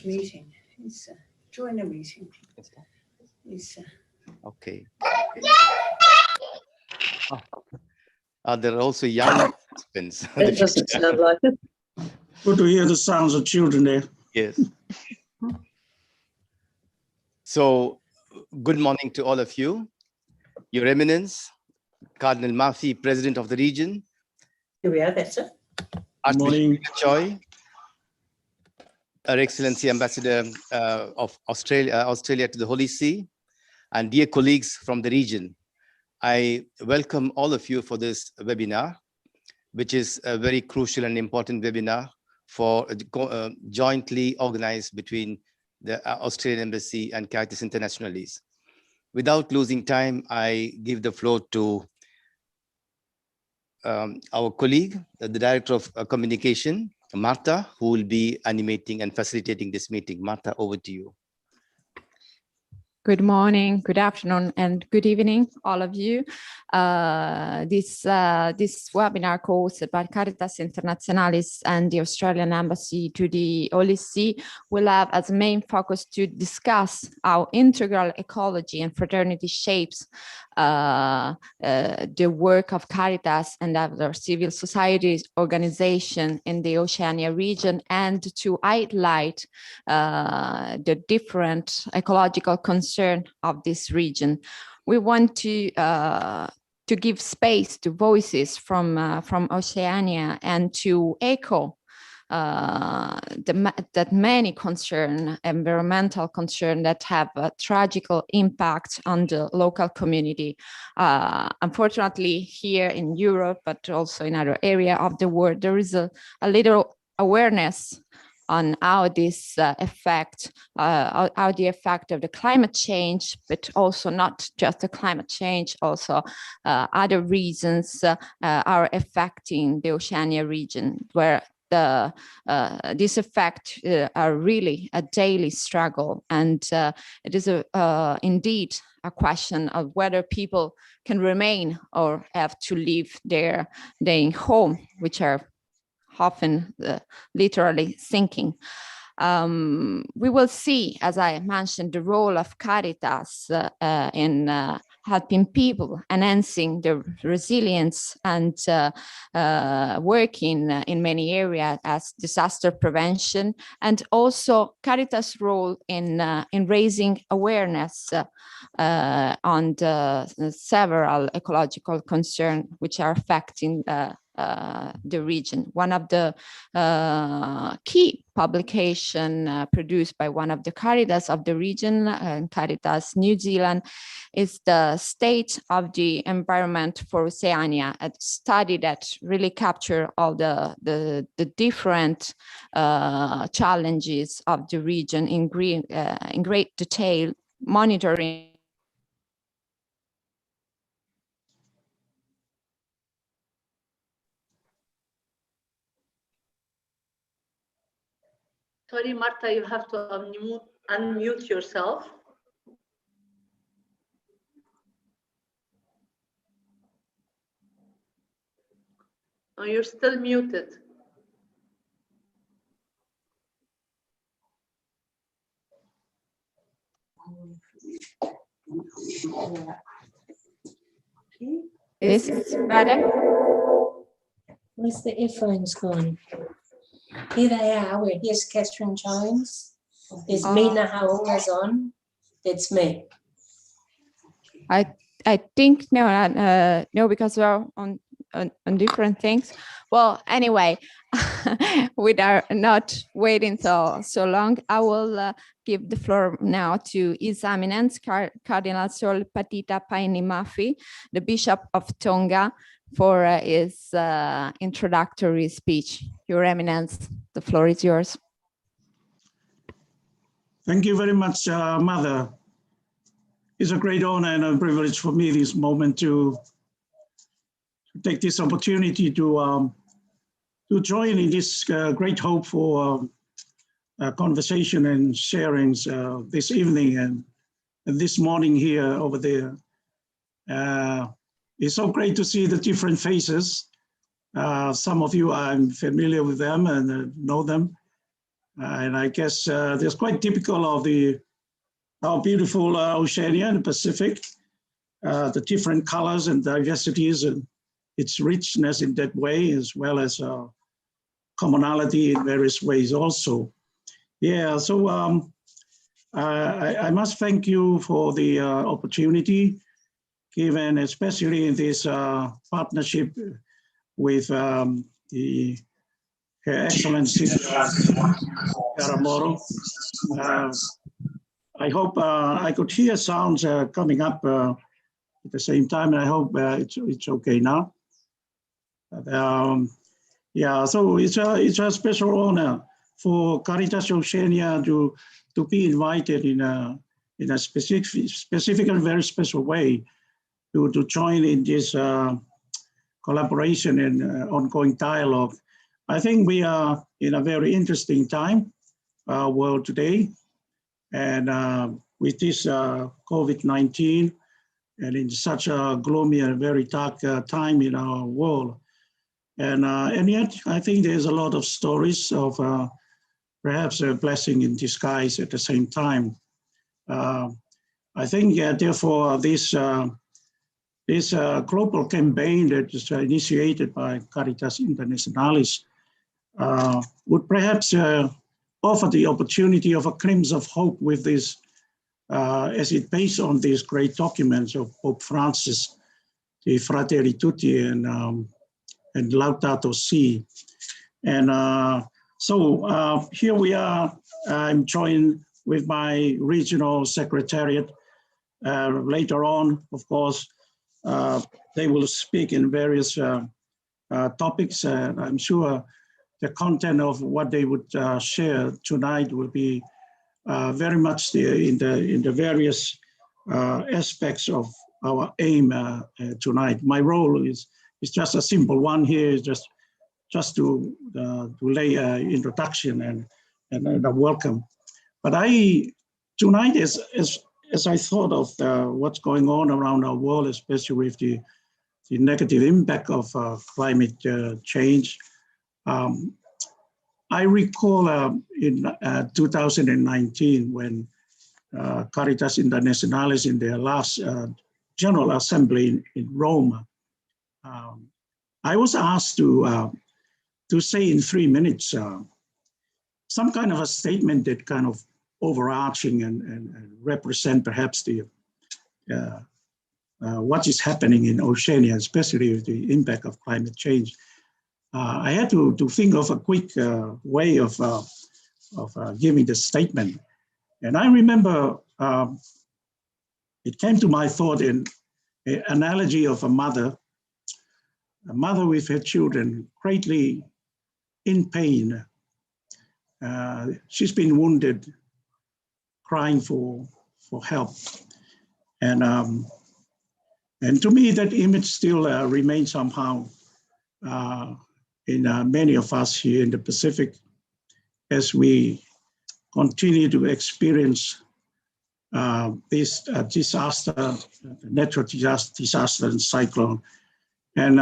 Meeting. It's join a meeting. It's okay. There are also young participants. It doesn't sound like it. Good to hear the sounds of children there. Yes. So, good morning to all of you. Your Eminence, Cardinal Mafi, President of the region. Here we are, that's it. Archbishop Choi, Her Excellency Ambassador of Australia to the Holy See, and dear colleagues from the region. I welcome all of you for this webinar, which is a very crucial and important webinar for jointly organized between the Australian Embassy and Caritas Internationalis. Without losing time, I give the floor to our colleague, the Director of Communication, Marta, who will be animating and facilitating this meeting. Marta, over to you. Good morning, good afternoon, and good evening, all of you. This webinar hosted by Caritas Internationalis and the Australian Embassy to the Holy See will have as main focus to discuss how integral ecology and fraternity shapes the work of Caritas and other civil society organizations in the Oceania region, and to highlight the different ecological concerns of this region. We want to give space to voices from Oceania and to echo that many environmental concern that have a tragic impact on the local community. Unfortunately, here in Europe, but also in other areas of the world, there is a little awareness on how this how the effect of the climate change, but also not just the climate change, also other reasons are affecting the Oceania region, where this effect are really a daily struggle, and it is indeed a question of whether people can remain or have to leave their home, which are often literally sinking. We will see, as I mentioned, the role of Caritas in helping people, enhancing their resilience, and working in many areas as disaster prevention, and also Caritas' role in raising awareness on the several ecological concerns which are affecting the region. One of the key publication produced by one of the Caritas of the region, Caritas New Zealand, is the State of the Environment for Oceania, a study that really captured all the different challenges of the region in great detail, monitoring Sorry, Marta, you have to unmute yourself. Oh, you're still muted. Is it better? Where's the earphones gone? Here they are. Here's Catherine Jones. There's Mina Haunga's on. That's me. I think no, because we're on different things. Well, anyway, without not waiting so long, I will give the floor now to His Eminence Cardinal Patita Paini Mafi, the Bishop of Tonga, for his introductory speech. Your Eminence, the floor is yours. Thank you very much, Mother. It's a great honor and a privilege for me this moment to take this opportunity to join in this great hope for conversation and sharings this evening and this morning here over there. It's so great to see the different faces. Some of you, I'm familiar with them and know them. And I guess that's quite typical of our beautiful Oceania and the Pacific, the different colors and diversities and its richness in that way, as well as commonality in various ways also. Yeah, so I must thank you for the opportunity given, especially in this partnership with the Her Excellency Chiara. I hope I could hear sounds coming up at the same time, and I hope it's okay now. Yeah, so it's a special honor for Caritas Oceania to be invited in a specific and very special way to join in this collaboration and ongoing dialogue. I think we are in a very interesting time world today, and with this COVID-19 and in such a gloomy and very dark time in our world. And yet, I think there's a lot of stories of perhaps a blessing in disguise at the same time. I think, therefore, this global campaign that is initiated by Caritas Internationalis would perhaps offer the opportunity of a glimpse of hope with this, as it based on these great documents of Pope Francis, the Fratelli Tutti and Laudato Si. And so here we are. I'm joined with my regional secretariat. Later on, of course, they will speak in various topics. I'm sure the content of what they would share tonight will be very much in the various aspects of our aim tonight. My role is just a simple one here, just to lay an introduction and a welcome. But tonight, as I thought of what's going on around our world, especially with the negative impact of climate change, I recall in 2019 when Caritas Internationalis in their last General Assembly in Rome, I was asked to say in 3 minutes some kind of a statement that kind of overarching and represent perhaps the what is happening in Oceania, especially with the impact of climate change. I had to think of a quick way of giving the statement. And I remember it came to my thought in an analogy of a mother with her children, greatly in pain. She's been wounded, crying for help. And to me, that image still remains somehow in many of us here in the Pacific as we continue to experience this disaster, natural disaster and cyclone. And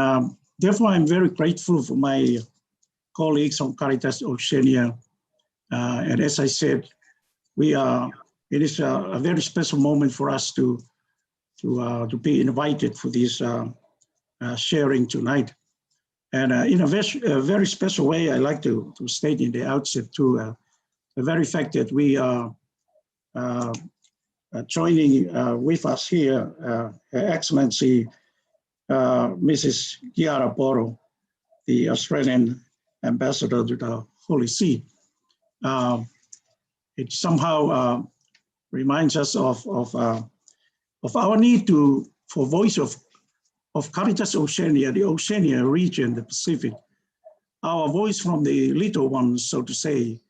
therefore, I'm very grateful for my colleagues on Caritas Oceania. And as I said, it is a very special moment for us to be invited for this sharing tonight. And in a very special way, I like to state in the outset too, the very fact that we are joining with us here, Her Excellency Mrs. Chiara Porro, the Australian ambassador to the Holy See. It somehow reminds us of our need for voice of Caritas Oceania, the Oceania region, the Pacific, our voice from the little ones, so to say,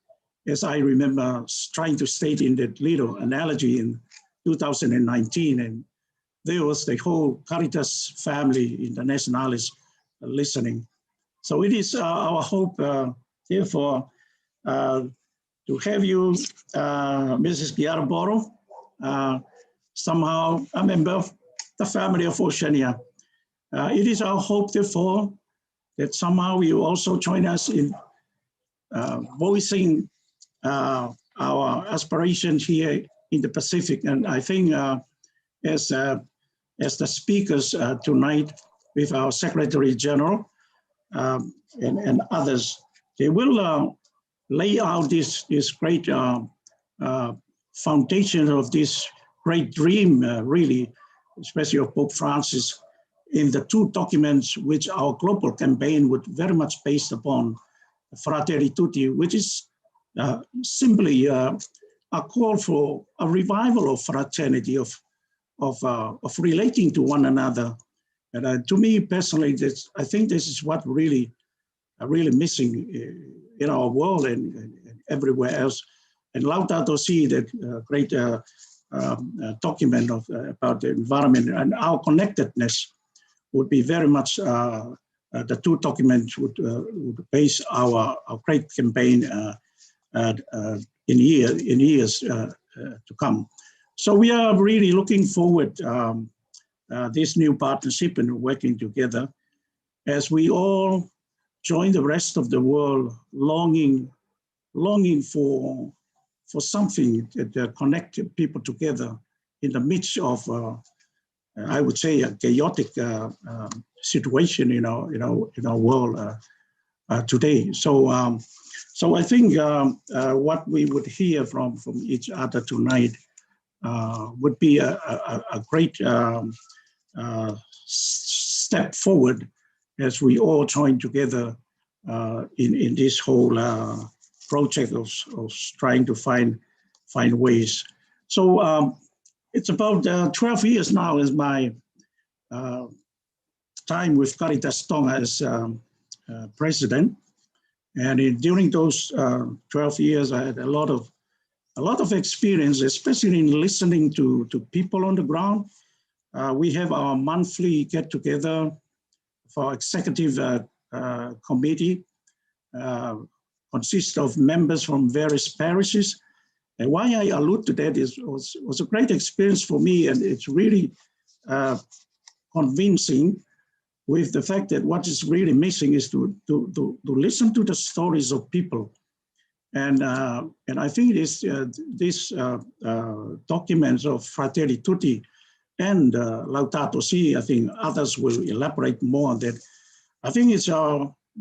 as I remember trying to state in that little analogy in 2019, and there was the whole Caritas family internationalis listening. So it is our hope, therefore, to have you, Mrs. Chiara Porro, somehow a member of the family of Oceania. It is our hope, therefore, that somehow you also join us in voicing our aspirations here in the Pacific. And I think as the speakers tonight with our Secretary General and others, they will lay out this great foundation of this great dream, really, especially of Pope Francis, in the two documents which our global campaign would very much based upon, Fratelli Tutti, which is simply a call for a revival of fraternity, of relating to one another. And to me personally, I think this is what really missing in our world and everywhere else. And Laudato Si, that great document about the environment and our connectedness, would be very much the two documents would base our great campaign in years to come. So we are really looking forward this new partnership and working together as we all join the rest of the world, longing for something that connects people together in the midst of, I would say, a chaotic situation in our world today. So I think what we would hear from each other tonight would be a great step forward as we all join together in this whole project of trying to find ways. So it's about 12 years now is my time with Caritas Tonga as president, and during those 12 years, I had a lot of experience, especially in listening to people on the ground. We have our monthly get-together for executive committee, consists of members from various parishes. And why I allude to that was a great experience for me, and it's really convincing with the fact that what is really missing is to listen to the stories of people. And I think this documents of Fratelli Tutti and Laudato Si, I think others will elaborate more on that. I think it's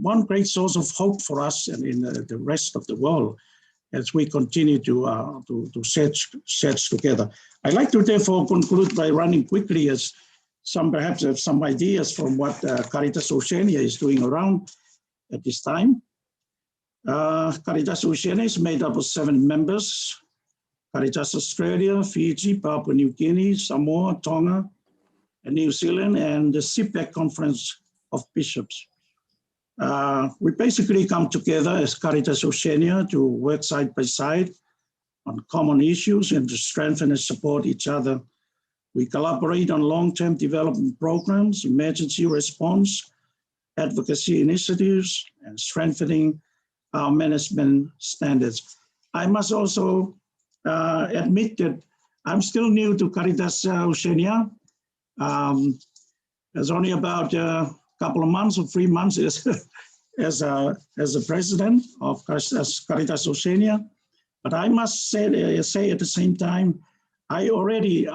one great source of hope for us and in the rest of the world as we continue to search together. I'd like to therefore conclude by running quickly as some perhaps have some ideas from what Caritas Oceania is doing around at this time. Caritas Oceania is made up of 7 members: Caritas Australia, Fiji, Papua New Guinea, Samoa, Tonga, and New Zealand, and the CPEC Conference of Bishops. We basically come together as Caritas Oceania to work side by side on common issues and to strengthen and support each other. We collaborate on long-term development programs, emergency response, advocacy initiatives, and strengthening our management standards. I must also admit that I'm still new to Caritas Oceania. There's only about a couple of months or 3 months as a president of Caritas Oceania. But I must say at the same time, I already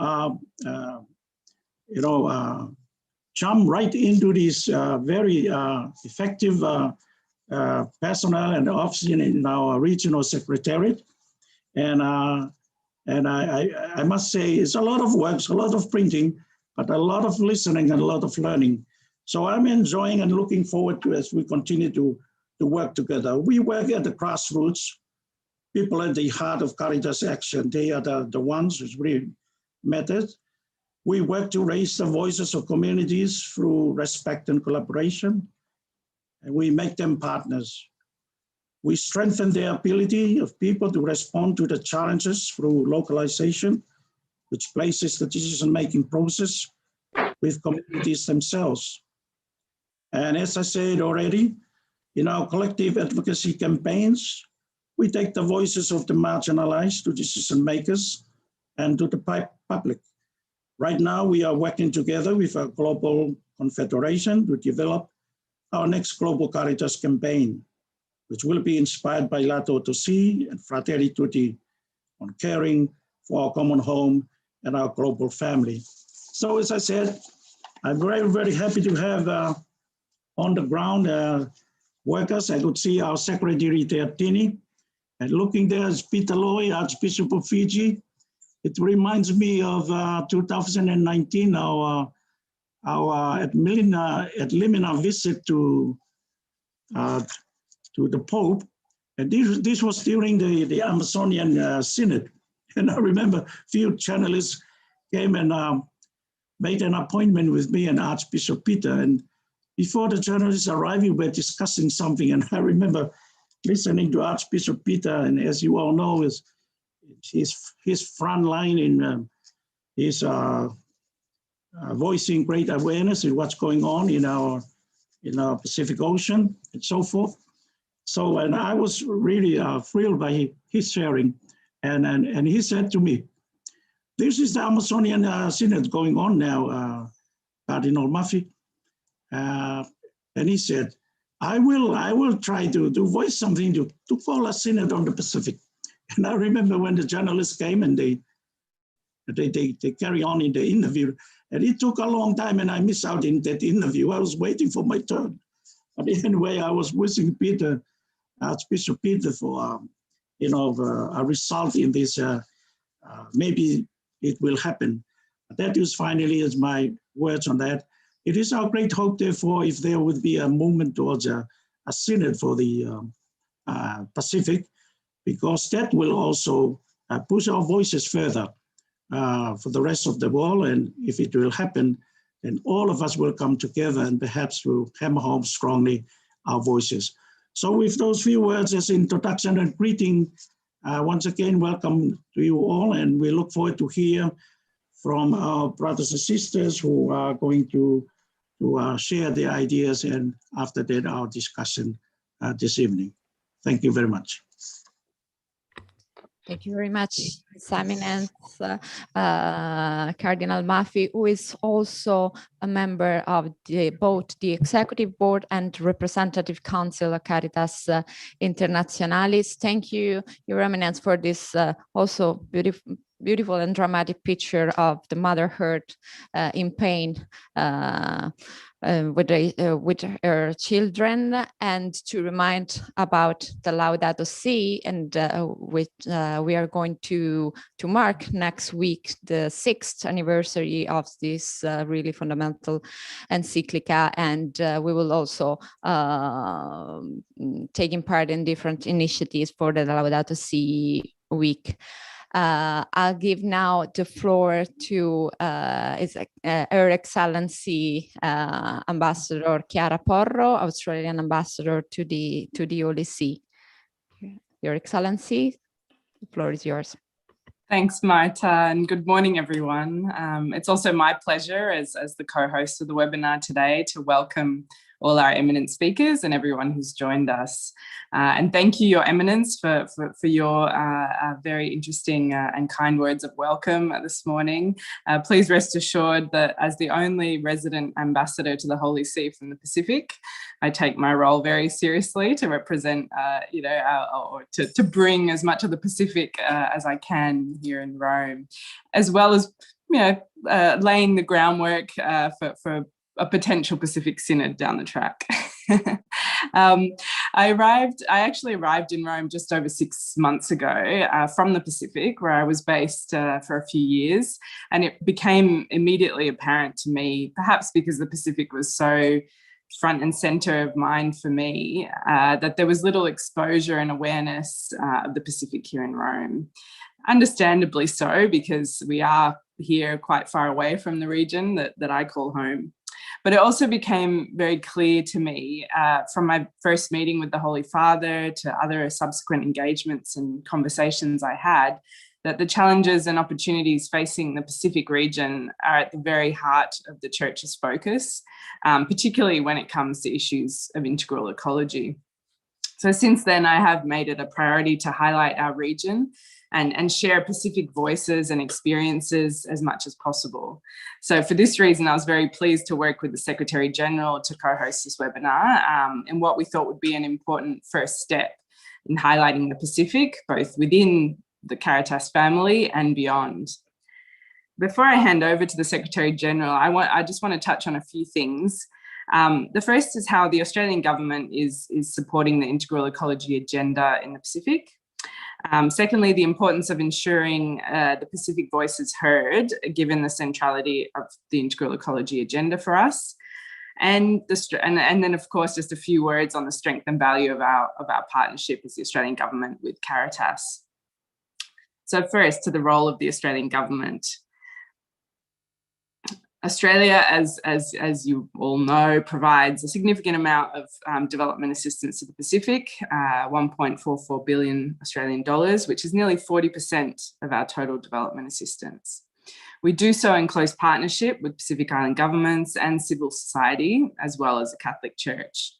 jump right into this very effective personnel and office in our regional secretariat. And I must say it's a lot of work, a lot of printing, but a lot of listening and a lot of learning. So I'm enjoying and looking forward to as we continue to work together. We work at the grassroots, people at the heart of Caritas action. They are the ones who really matter. We work to raise the voices of communities through respect and collaboration, and we make them partners. We strengthen the ability of people to respond to the challenges through localization, which places the decision-making process with communities themselves. And as I said already, in our collective advocacy campaigns, we take the voices of the marginalized to decision makers and to the public. Right now, we are working together with a global confederation to develop our next global Caritas campaign. which will be inspired by Laudato Si and Fratelli Tutti on caring for our common home and our global family. So as I said, I'm very, very happy to have on the ground workers. I could see our Secretary Teatini, and looking there is Peter Loy, Archbishop of Fiji. It reminds me of 2019, our at Limina visit to the Pope. And this was during the Amazonian Synod. And I remember a few journalists came and made an appointment with me and Archbishop Peter. And before the journalists arrived, we were discussing something. And I remember listening to Archbishop Peter, and as you all know, his front line in his voicing great awareness in what's going on in our Pacific Ocean and so forth. So, and I was really thrilled by his sharing. And he said to me, this is the Amazonian Synod going on now, Cardinal Mafi. And he said, I will try to voice something to call a synod on the Pacific. And I remember when the journalists came and they carry on in the interview, and it took a long time and I missed out in that interview. I was waiting for my turn. But anyway, I was wishing Peter, Archbishop Peter, for a result in this. Maybe it will happen. That is finally is my words on that. It is our great hope, therefore, if there would be a movement towards a synod for the Pacific, because that will also push our voices further for the rest of the world. And if it will happen, then all of us will come together and perhaps we'll hammer home strongly our voices. So with those few words as introduction and greeting, once again, welcome to you all, and we look forward to hear from our brothers and sisters who are going to share their ideas, and after that, our discussion this evening. Thank you very much. Thank you very much, His Eminence, Cardinal Mafi, who is also a member of both the Executive Board and Representative Council of Caritas Internationalis. Thank you, Your Eminence, for this also beautiful and dramatic picture of the motherhood in pain with her children, and to remind about the Laudato Si, and which we are going to mark next week the 6th anniversary of this really fundamental encyclica, and we will also taking part in different initiatives for the Laudato Si week. I'll give now the floor to Her Excellency Ambassador Chiara Porro, Australian Ambassador to the Holy See. Your Excellency, the floor is yours. Thanks, Marta, and good morning, everyone. It's also my pleasure as the co-host of the webinar today to welcome all our eminent speakers and everyone who's joined us. And thank you, Your Eminence, for your very interesting and kind words of welcome this morning. Please rest assured that as the only resident ambassador to the Holy See from the Pacific, I take my role very seriously to represent, or to bring as much of the Pacific as I can here in Rome, as well as, laying the groundwork for a potential Pacific Synod down the track. I actually arrived in Rome just over 6 months ago from the Pacific, where I was based for a few years. And it became immediately apparent to me, perhaps because the Pacific was so front and center of mind for me, that there was little exposure and awareness of the Pacific here in Rome. Understandably so, because we are here quite far away from the region that I call home. But it also became very clear to me from my first meeting with the Holy Father to other subsequent engagements and conversations I had, that the challenges and opportunities facing the Pacific region are at the very heart of the Church's focus, particularly when it comes to issues of integral ecology. So since then, I have made it a priority to highlight our region and share Pacific voices and experiences as much as possible. So for this reason, I was very pleased to work with the Secretary General to co-host this webinar in what we thought would be an important first step in highlighting the Pacific, both within the Caritas family and beyond. Before I hand over to the Secretary General, I just want to touch on a few things. The first is how the Australian government is supporting the Integral Ecology agenda in the Pacific. Secondly, the importance of ensuring the Pacific voice is heard, given the centrality of the Integral Ecology agenda for us. And then, of course, just a few words on the strength and value of our partnership as the Australian government with Caritas. So first, to the role of the Australian government. Australia, as you all know, provides a significant amount of development assistance to the Pacific, 1.44 billion Australian dollars, which is nearly 40% of our total development assistance. We do so in close partnership with Pacific Island governments and civil society, as well as the Catholic Church.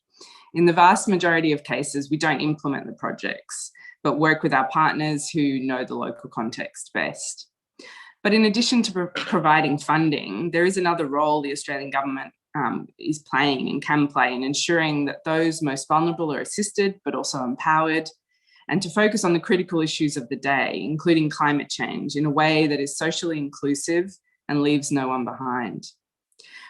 In the vast majority of cases, we don't implement the projects, but work with our partners who know the local context best. But in addition to providing funding, there is another role the Australian government is playing and can play in ensuring that those most vulnerable are assisted, but also empowered, and to focus on the critical issues of the day, including climate change, in a way that is socially inclusive and leaves no one behind.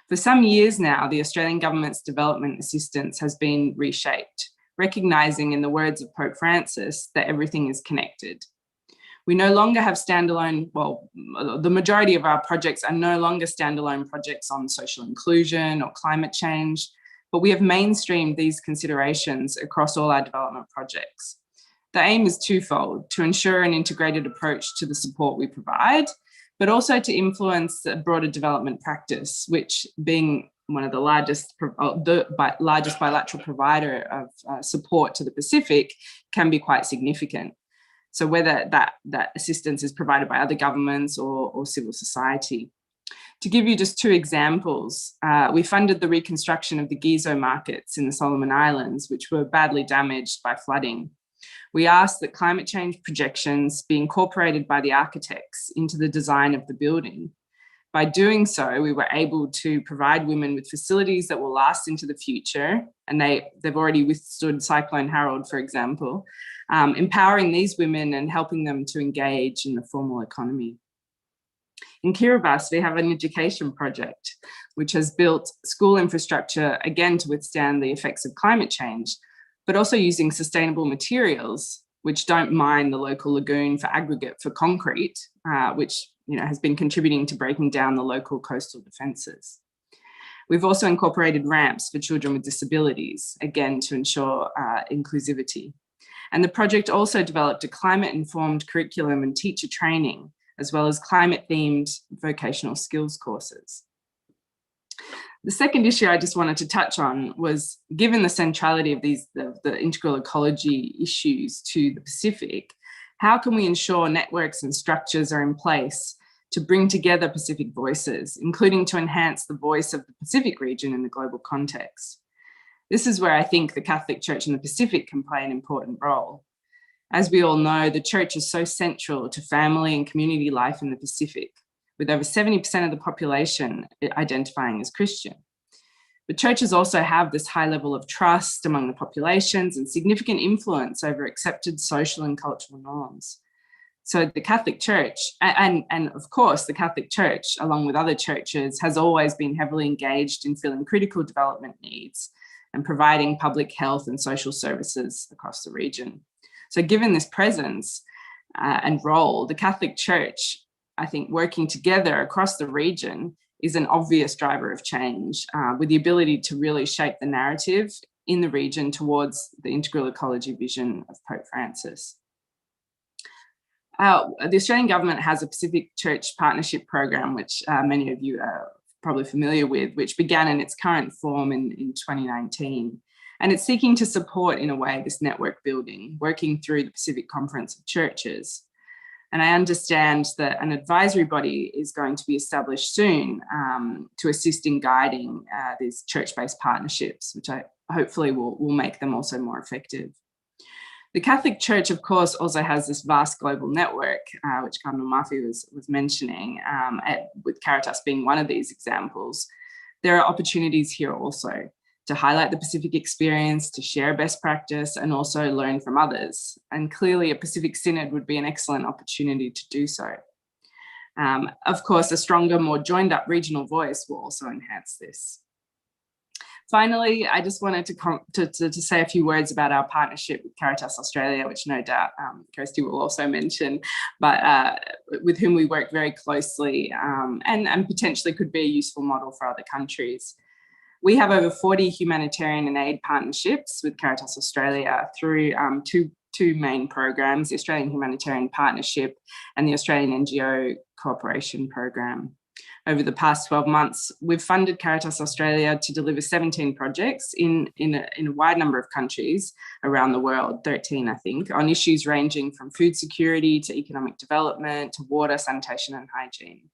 For some years now, the Australian government's development assistance has been reshaped, recognising, in the words of Pope Francis, that everything is connected. We no longer have standalone, well, the majority of our projects are no longer standalone projects on social inclusion or climate change, but we have mainstreamed these considerations across all our development projects. The aim is twofold: to ensure an integrated approach to the support we provide, but also to influence the broader development practice, which, being one of the largest bilateral provider of support to the Pacific, can be quite significant. So whether that assistance is provided by other governments or civil society. To give you just two examples, we funded the reconstruction of the Gizo markets in the Solomon Islands, which were badly damaged by flooding. We asked that climate change projections be incorporated by the architects into the design of the building. By doing so, we were able to provide women with facilities that will last into the future, and they've already withstood Cyclone Harold, for example, empowering these women and helping them to engage in the formal economy. In Kiribati, we have an education project which has built school infrastructure, again, to withstand the effects of climate change, but also using sustainable materials, which don't mine the local lagoon for aggregate for concrete, which has been contributing to breaking down the local coastal defences. We've also incorporated ramps for children with disabilities, again, to ensure inclusivity. And the project also developed a climate-informed curriculum and teacher training, as well as climate-themed vocational skills courses. The second issue I just wanted to touch on was, given the centrality of the integral ecology issues to the Pacific, how can we ensure networks and structures are in place to bring together Pacific voices, including to enhance the voice of the Pacific region in the global context? This is where I think the Catholic Church in the Pacific can play an important role. As we all know, the Church is so central to family and community life in the Pacific, with over 70% of the population identifying as Christian. But churches also have this high level of trust among the populations and significant influence over accepted social and cultural norms. So the Catholic Church, and of course the Catholic Church, along with other churches, has always been heavily engaged in filling critical development needs and providing public health and social services across the region. So given this presence and role, the Catholic Church, I think, working together across the region is an obvious driver of change, with the ability to really shape the narrative in the region towards the integral ecology vision of Pope Francis. The Australian government has a Pacific Church Partnership Program, which many of you are probably familiar with, which began in its current form in 2019. And it's seeking to support, in a way, this network building, working through the Pacific Conference of Churches. And I understand that an advisory body is going to be established soon to assist in guiding these church-based partnerships, which I hopefully will make them also more effective. The Catholic Church, of course, also has this vast global network, which Cardinal Mafi was mentioning, with Caritas being one of these examples. There are opportunities here also to highlight the Pacific experience, to share best practice, and also learn from others. And clearly a Pacific Synod would be an excellent opportunity to do so. Of course, a stronger, more joined up regional voice will also enhance this. Finally, I just wanted to say a few words about our partnership with Caritas Australia, which no doubt Kirsty will also mention, but with whom we work very closely and potentially could be a useful model for other countries. We have over 40 humanitarian and aid partnerships with Caritas Australia through two main programs, the Australian Humanitarian Partnership and the Australian NGO Cooperation Program. Over the past 12 months, we've funded Caritas Australia to deliver 17 projects in a wide number of countries around the world, 13 I think, on issues ranging from food security to economic development to water, sanitation and hygiene.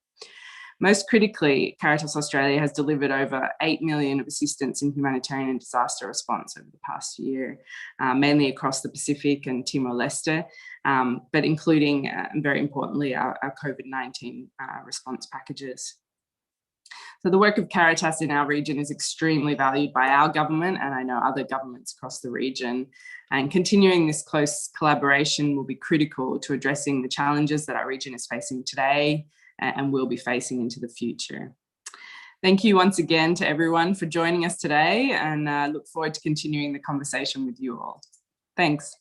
Most critically, Caritas Australia has delivered over 8 million of assistance in humanitarian and disaster response over the past year, mainly across the Pacific and Timor-Leste, but including, very importantly, our COVID-19 response packages. So the work of Caritas in our region is extremely valued by our government, and I know other governments across the region. And continuing this close collaboration will be critical to addressing the challenges that our region is facing today and will be facing into the future. Thank you once again to everyone for joining us today, and look forward to continuing the conversation with you all. Thanks.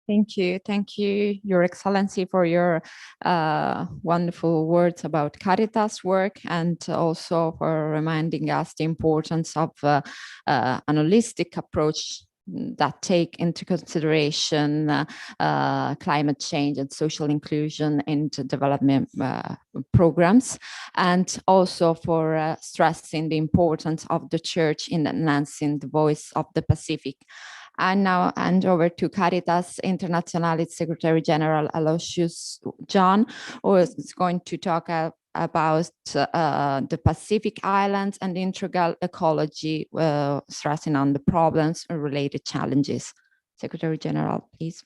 Thank you, Your Excellency, for your wonderful words about Caritas work, and also for reminding us the importance of an holistic approach that take into consideration climate change and social inclusion into development programs, and also for stressing the importance of the Church in enhancing the voice of the Pacific. I now hand over to Caritas Internationalis Secretary General Aloysius John, who is going to talk about the Pacific Islands and the integral ecology, stressing on the problems and related challenges. Secretary General, please.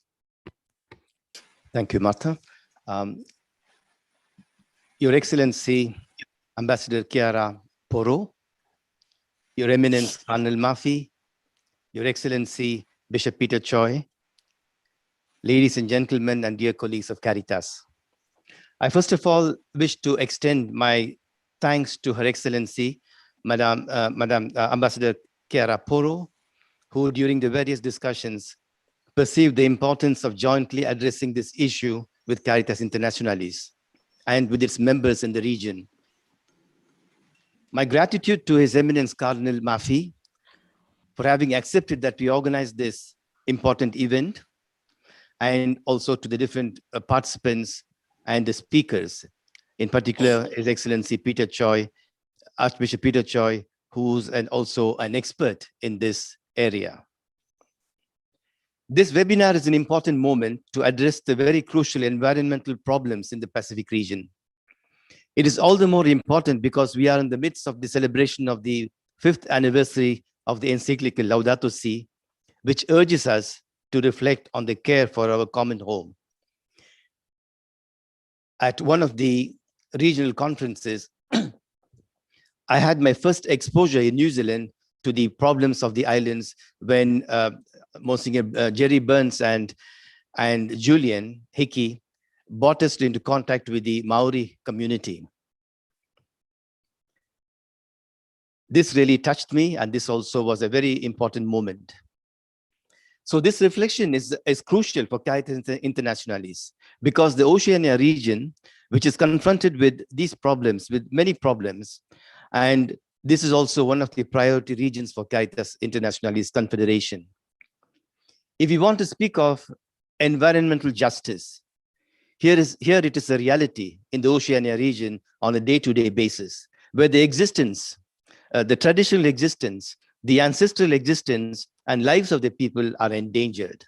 Thank you, Martha. Your Excellency, Ambassador Chiara Porro, Your Eminence Cardinal Mafi, Your Excellency Bishop Peter Choi, ladies and gentlemen, and dear colleagues of Caritas. I first of all wish to extend my thanks to Her Excellency, Madam Ambassador Chiara Porro, who during the various discussions perceived the importance of jointly addressing this issue with Caritas Internationalis and with its members in the region. My gratitude to His Eminence Cardinal Mafi for having accepted that we organize this important event, and also to the different participants and the speakers, in particular His Excellency Peter Choi, Archbishop Peter Choi, who's also an expert in this area. This webinar is an important moment to address the very crucial environmental problems in the Pacific region. It is all the more important because we are in the midst of the celebration of the 5th anniversary of the encyclical Laudato Si, which urges us to reflect on the care for our common home. At one of the regional conferences, I had my first exposure in New Zealand to the problems of the islands when Monsignor Jerry Burns and Julian Hickey brought us into contact with the Maori community. This really touched me, and this also was a very important moment. So this reflection is crucial for Caritas Internationalis, because the Oceania region, which is confronted with these problems, with many problems, and this is also one of the priority regions for Caritas Internationalis Confederation. If you want to speak of environmental justice, here it is a reality in the Oceania region on a day-to-day basis, where the existence, the traditional existence, the ancestral existence, and lives of the people are endangered.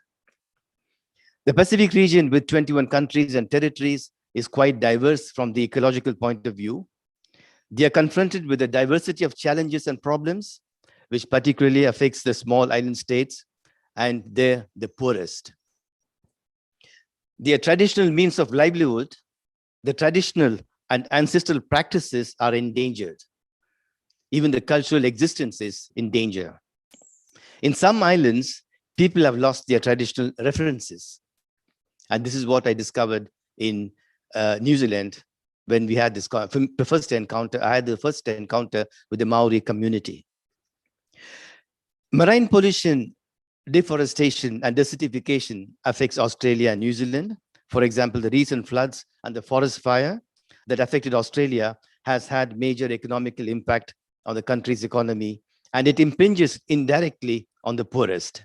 The Pacific region, with 21 countries and territories, is quite diverse from the ecological point of view. They are confronted with a diversity of challenges and problems, which particularly affects the small island states, and they're the poorest. Their traditional means of livelihood, the traditional and ancestral practices are endangered. Even the cultural existence is in danger. In some islands, people have lost their traditional references. And this is what I discovered in New Zealand when we had this first encounter. I had the first encounter with the Maori community. Marine pollution, deforestation, and desertification affects Australia and New Zealand. For example, the recent floods and the forest fire that affected Australia has had major economical impact on the country's economy, and it impinges indirectly on the poorest.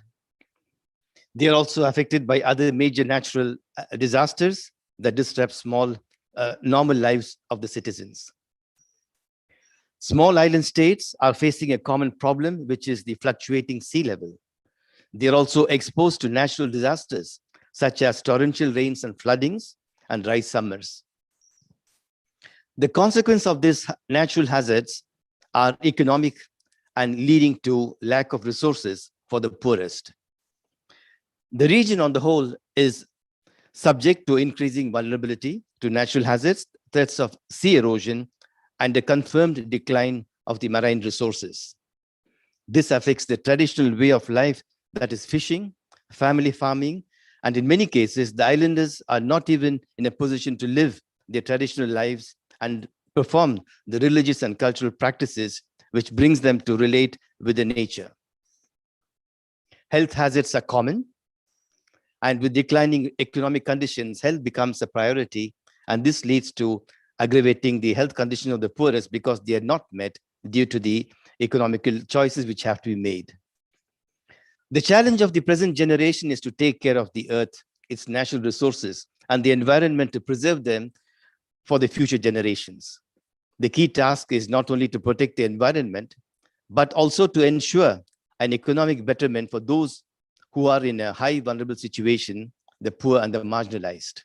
They are also affected by other major natural disasters that disrupt normal lives of the citizens. Small island states are facing a common problem, which is the fluctuating sea level. They are also exposed to natural disasters, such as torrential rains and floodings and dry summers. The consequence of these natural hazards are economic and leading to lack of resources for the poorest. The region on the whole is subject to increasing vulnerability to natural hazards, threats of sea erosion, and a confirmed decline of the marine resources. This affects the traditional way of life, that is fishing, family farming, and in many cases, the islanders are not even in a position to live their traditional lives and perform the religious and cultural practices which brings them to relate with the nature. Health hazards are common, and with declining economic conditions, health becomes a priority, and this leads to aggravating the health condition of the poorest because they are not met due to the economical choices which have to be made. The challenge of the present generation is to take care of the earth, its natural resources, and the environment to preserve them for the future generations. The key task is not only to protect the environment, but also to ensure an economic betterment for those who are in a high vulnerable situation, the poor and the marginalized.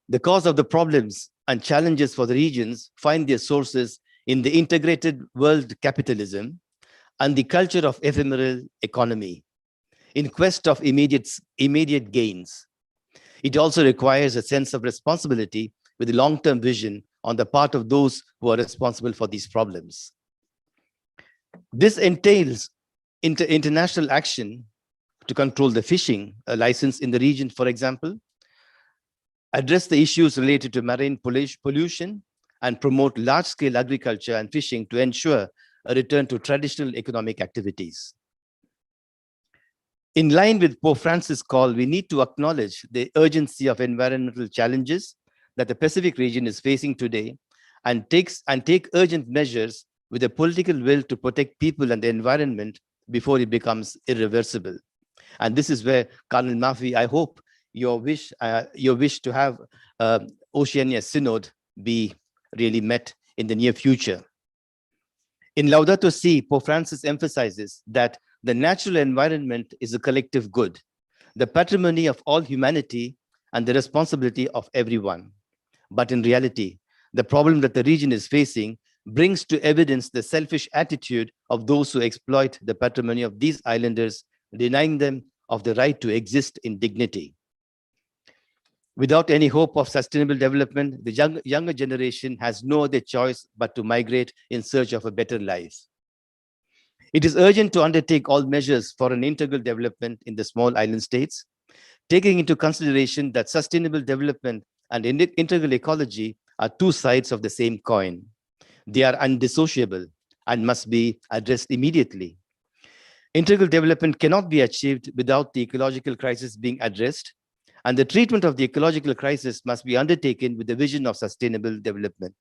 The cause of the problems and challenges for the regions find their sources in the integrated world capitalism and the culture of ephemeral economy in quest of immediate gains. It also requires a sense of responsibility with a long-term vision on the part of those who are responsible for these problems. This entails international action to control the fishing license in the region, for example, address the issues related to marine pollution, and promote large-scale agriculture and fishing to ensure a return to traditional economic activities. In line with Pope Francis' call, we need to acknowledge the urgency of environmental challenges that the Pacific region is facing today and take urgent measures with a political will to protect people and the environment before it becomes irreversible. And this is where, Cardinal Mafi, I hope your wish to have Oceania Synod be really met in the near future. In Laudato Si, Pope Francis emphasizes that the natural environment is a collective good, the patrimony of all humanity and the responsibility of everyone. But in reality, the problem that the region is facing brings to evidence the selfish attitude of those who exploit the patrimony of these islanders, denying them of the right to exist in dignity. Without any hope of sustainable development, the younger generation has no other choice but to migrate in search of a better life. It is urgent to undertake all measures for an integral development in the small island states, taking into consideration that sustainable development and integral ecology are two sides of the same coin. They are undissociable and must be addressed immediately. Integral development cannot be achieved without the ecological crisis being addressed, and the treatment of the ecological crisis must be undertaken with the vision of sustainable development.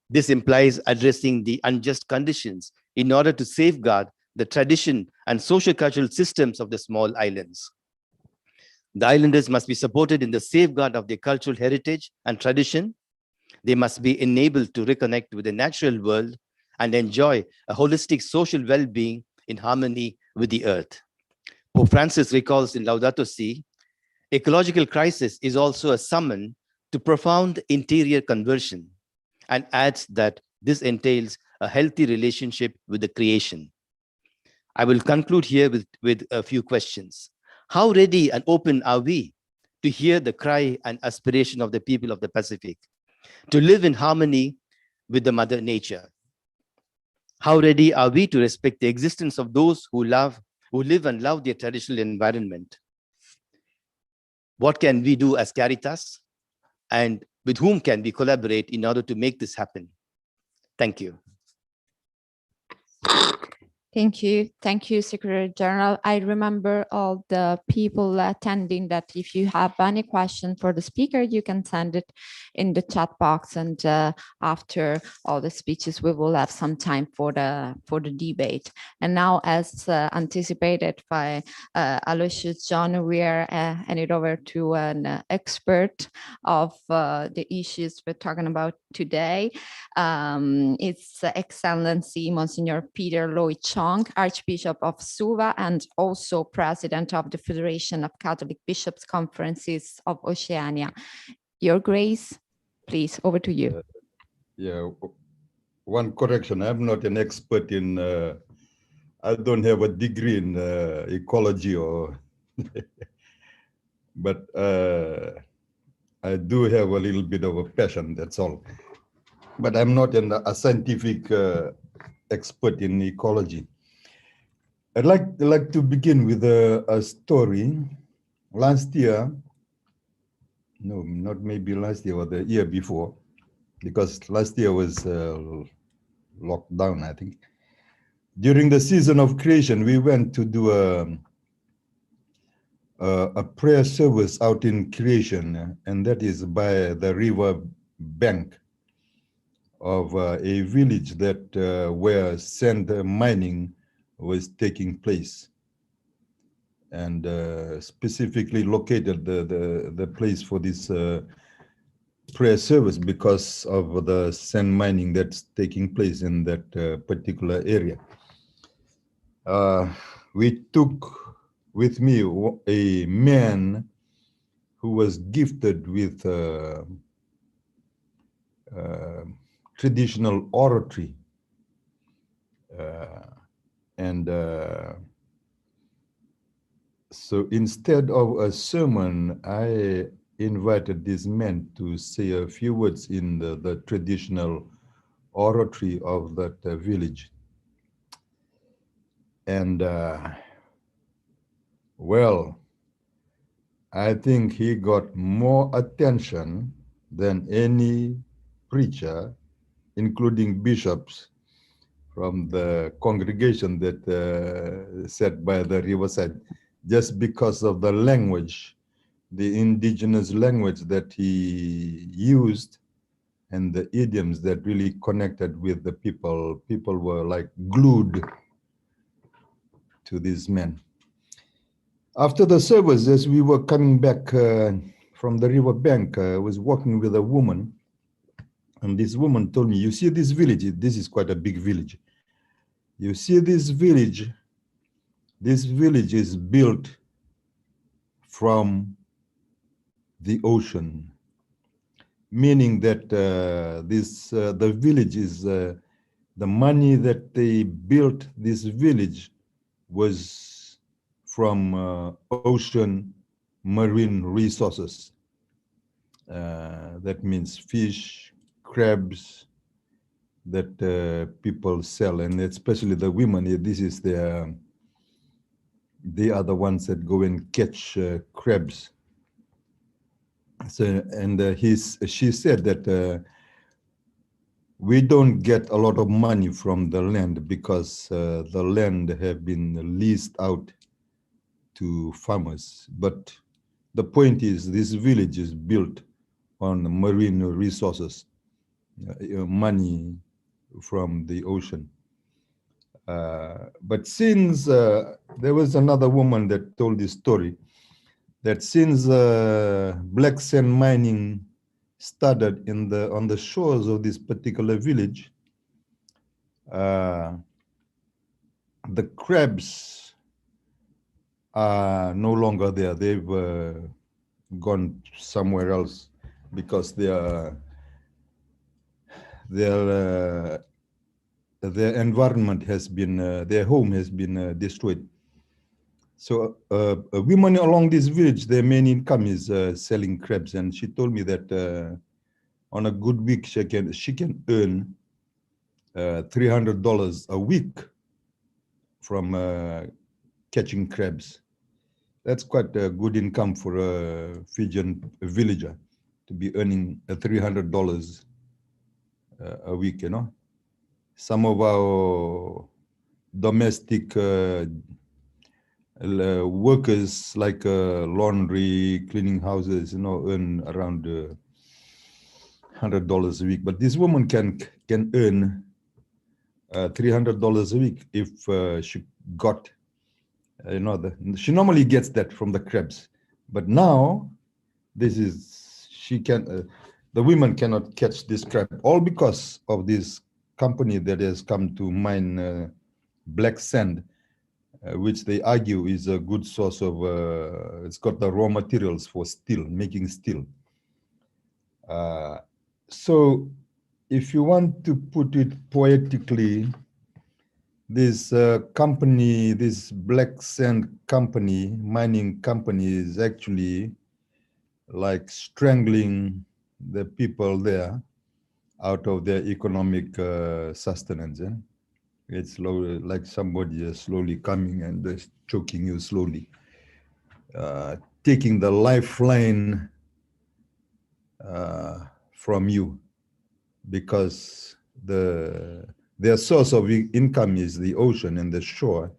This implies addressing the unjust conditions in order to safeguard the tradition and socio-cultural systems of the small islands. The islanders must be supported in the safeguard of their cultural heritage and tradition. They must be enabled to reconnect with the natural world and enjoy a holistic social well-being in harmony with the earth. Pope Francis recalls in Laudato Si, ecological crisis is also a summon to profound interior conversion, and adds that this entails a healthy relationship with the creation. I will conclude here with a few questions. How ready and open are we to hear the cry and aspiration of the people of the Pacific, to live in harmony with the Mother Nature? How ready are we to respect the existence of those who live and love their traditional environment? What can we do as Caritas? And with whom can we collaborate in order to make this happen? Thank you. Thank you. Thank you, Secretary General. I remember all the people attending that if you have any question for the speaker, you can send it in the chat box. And after all the speeches, we will have some time for the debate. And now, as anticipated by Aloysius John, we are handed over to an expert of the issues we're talking about today. It's Excellency Monsignor Peter Lloyd Chong, Archbishop of Suva and also President of the Federation of Catholic Bishops' Conferences of Oceania. Your Grace, please, over to you. Yeah, one correction. I'm not an expert in, I don't have a degree in ecology or, but I do have a little bit of a passion, that's all. But I'm not a scientific expert in ecology. I'd like to begin with a story. Last year, no, not maybe last year or the year before, because last year was locked down, I think. During the season of creation, we went to do a prayer service out in creation, and that is by the river bank of a village that where sand mining was taking place, and specifically located the place for this prayer service because of the sand mining that's taking place in that particular area. We took with me a man who was gifted with traditional oratory, and so instead of a sermon, I invited this man to say a few words in the traditional oratory of that village. And well, I think he got more attention than any preacher, including bishops from the congregation that sat by the riverside, just because of the language, the indigenous language that he used and the idioms that really connected with the people. People were like glued to this man. After the service, as we were coming back from the river bank, I was walking with a woman, and this woman told me, you see this village, this is quite a big village. You see this village is built from the ocean, meaning that the village is, the money that they built this village was from ocean marine resources. That means fish, crabs that people sell, and especially the women. This is they are the ones that go and catch crabs. So, and she said that we don't get a lot of money from the land because the land have been leased out to farmers. But the point is, this village is built on marine resources, money from the ocean. But since there was another woman that told this story, that since black sand mining started on the shores of this particular village, the crabs are no longer there. They've gone somewhere else because their their environment has been, their home has been destroyed. So women along this village, their main income is selling crabs. And she told me that on a good week, she can earn $300 a week from catching crabs. That's quite a good income for a Fijian villager to be earning $300 a week, you know. Some of our domestic workers like laundry, cleaning houses, you know, earn around $100 a week. But this woman can earn $300 a week if she got, you know, she normally gets that from the crabs. But now, this is, she can, the women cannot catch this crab, all because of this company that has come to mine black sand, which they argue is a good source of, it's got the raw materials for steel, making steel. So if you want to put it poetically, this company, this black sand company, mining company, is actually like strangling the people there out of their economic sustenance. Eh? It's like somebody is slowly coming and choking you slowly, taking the lifeline from you, because their source of income is the ocean and the shore,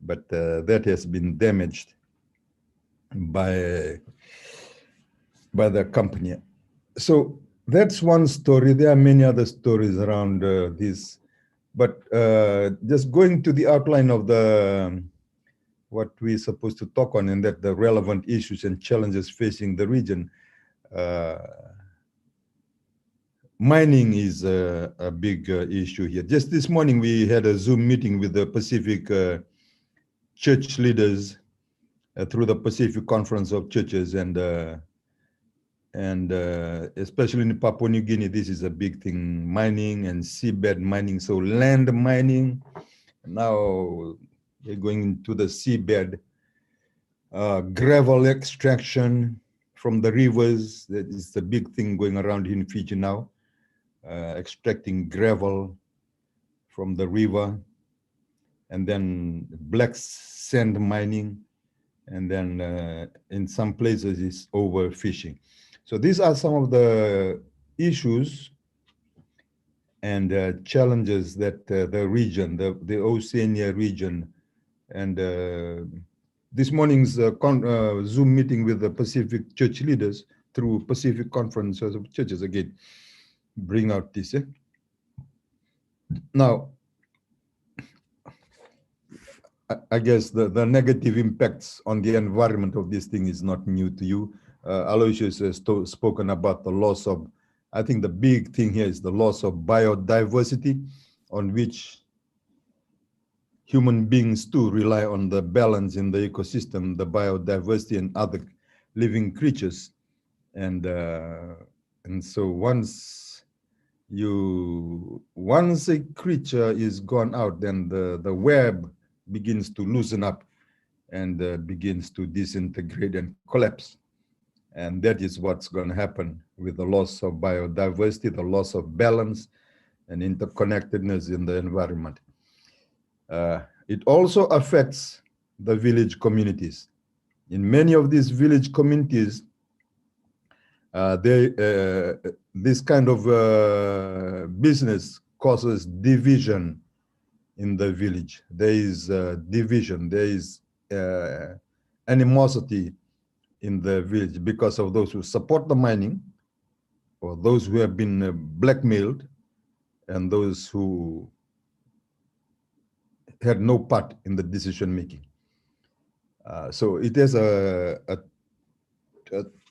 but that has been damaged by the company. So that's one story. There are many other stories around this, but just going to the outline of what we're supposed to talk on, and that the relevant issues and challenges facing the region. Mining is a big issue here. Just this morning, we had a Zoom meeting with the Pacific church leaders through the Pacific Conference of Churches, and especially in Papua New Guinea, this is a big thing, mining and seabed mining. So land mining, now they're going into the seabed, gravel extraction from the rivers. That is the big thing going around in Fiji now, extracting gravel from the river, and then black sand mining, and then in some places it's overfishing. So these are some of the issues and challenges that the region, the Oceania region, and this morning's Zoom meeting with the Pacific church leaders through Pacific Conferences of Churches again bring out this. Now, I guess the negative impacts on the environment of this thing is not new to you. Aloysius has spoken about the loss of, I think the big thing here is the loss of biodiversity, on which human beings too rely on the balance in the ecosystem, the biodiversity and other living creatures. And so once a creature is gone out, then the web begins to loosen up and begins to disintegrate and collapse. And that is what's going to happen with the loss of biodiversity, the loss of balance and interconnectedness in the environment. It also affects the village communities. In many of these village communities, this kind of business causes division in the village. There is division, there is animosity in the village because of those who support the mining, or those who have been blackmailed, and those who had no part in the decision making. So it has a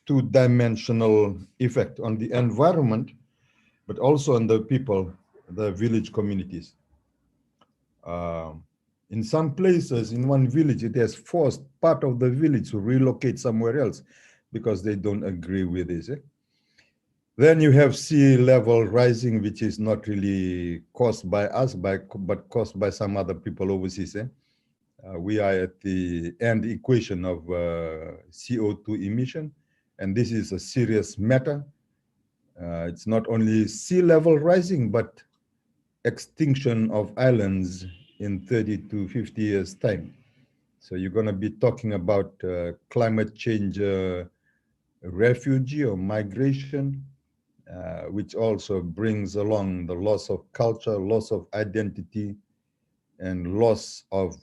two-dimensional effect on the environment, but also on the people, the village communities. In some places, in one village, it has forced part of the village to relocate somewhere else because they don't agree with this. Then you have sea level rising, which is not really caused by us, but caused by some other people overseas. We are at the end equation of CO2 emission, and this is a serious matter. It's not only sea level rising, but extinction of islands in 30 to 50 years' time. So you're going to be talking about climate change refugee or migration, which also brings along the loss of culture, loss of identity, and loss of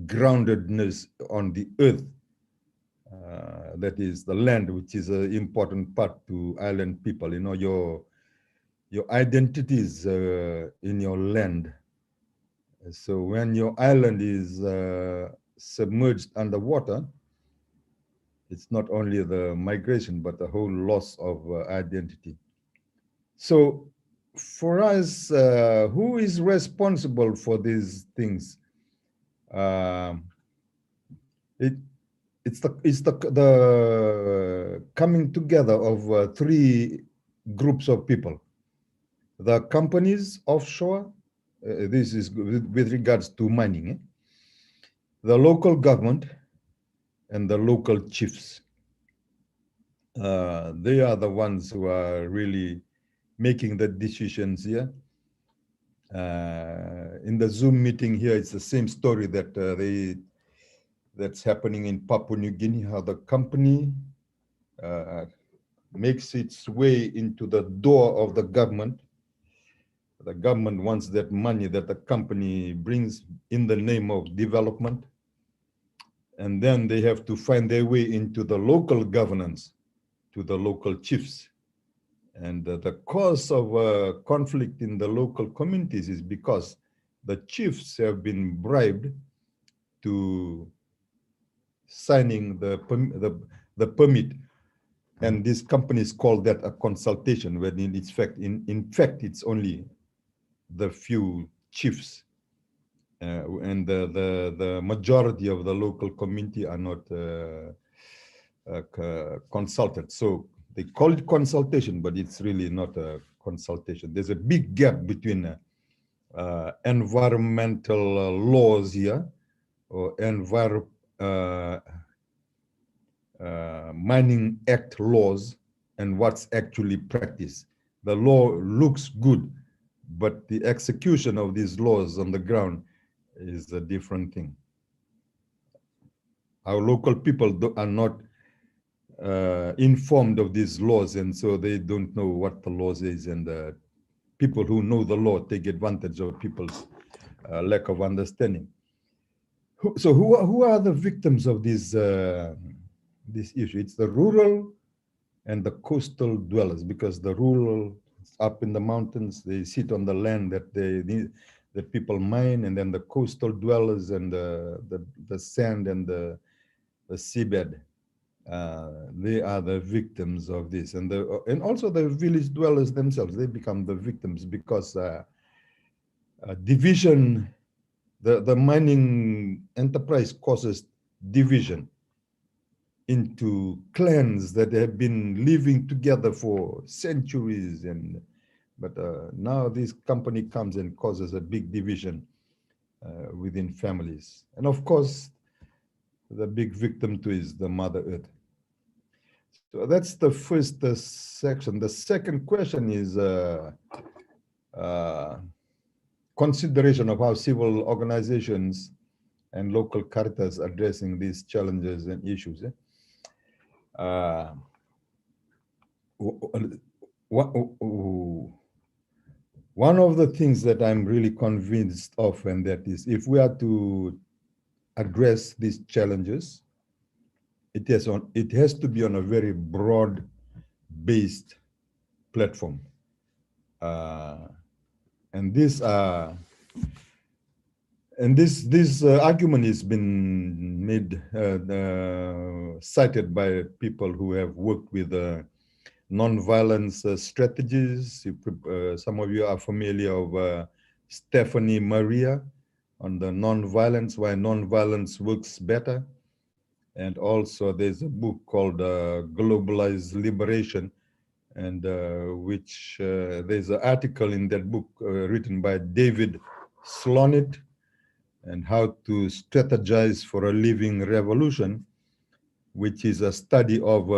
groundedness on the earth. That is the land, which is an important part to island people. You know, your identity is in your land. So when your island is submerged underwater, it's not only the migration, but the whole loss of identity. So for us, who is responsible for these things? It's the coming together of three groups of people. The companies offshore, this is with regards to mining, the local government, and the local chiefs. They are the ones who are really making the decisions here. In the Zoom meeting here, it's the same story that that's happening in Papua New Guinea, how the company makes its way into the door of the government. The government wants that money that the company brings in the name of development. And then they have to find their way into the local governance, to the local chiefs. And the cause of conflict in the local communities is because the chiefs have been bribed to signing the permit. And these companies call that a consultation, when in fact it's only the few chiefs, and the majority of the local community are not consulted. So they call it consultation, but it's really not a consultation. There's a big gap between environmental laws here, or Mining Act laws, and what's actually practiced. The law looks good, but the execution of these laws on the ground is a different thing. Our local people are not informed of these laws, and so they don't know what the laws is, and people who know the law take advantage of people's lack of understanding. So who are the victims of this issue? It's the rural and the coastal dwellers, because the rural up in the mountains, they sit on the land that people mine, and then the coastal dwellers and the sand and the seabed, they are the victims of this, and also the village dwellers themselves, they become the victims, because division, the mining enterprise causes division into clans that have been living together for centuries, but now this company comes and causes a big division within families. And of course, the big victim too is the Mother Earth. So that's the first section. The second question is consideration of how civil organizations and local Caritas addressing these challenges and issues. One of the things that I'm really convinced of, and that is, if we are to address these challenges, it has to be on a very broad-based platform. And this argument has been made, cited by people who have worked with non-violence strategies. Some of you are familiar with Stephanie Maria on the non-violence, why non-violence works better. And also there's a book called Globalized Liberation, and which there's an article in that book written by David Sloanit, and how to strategize for a living revolution, which is a study of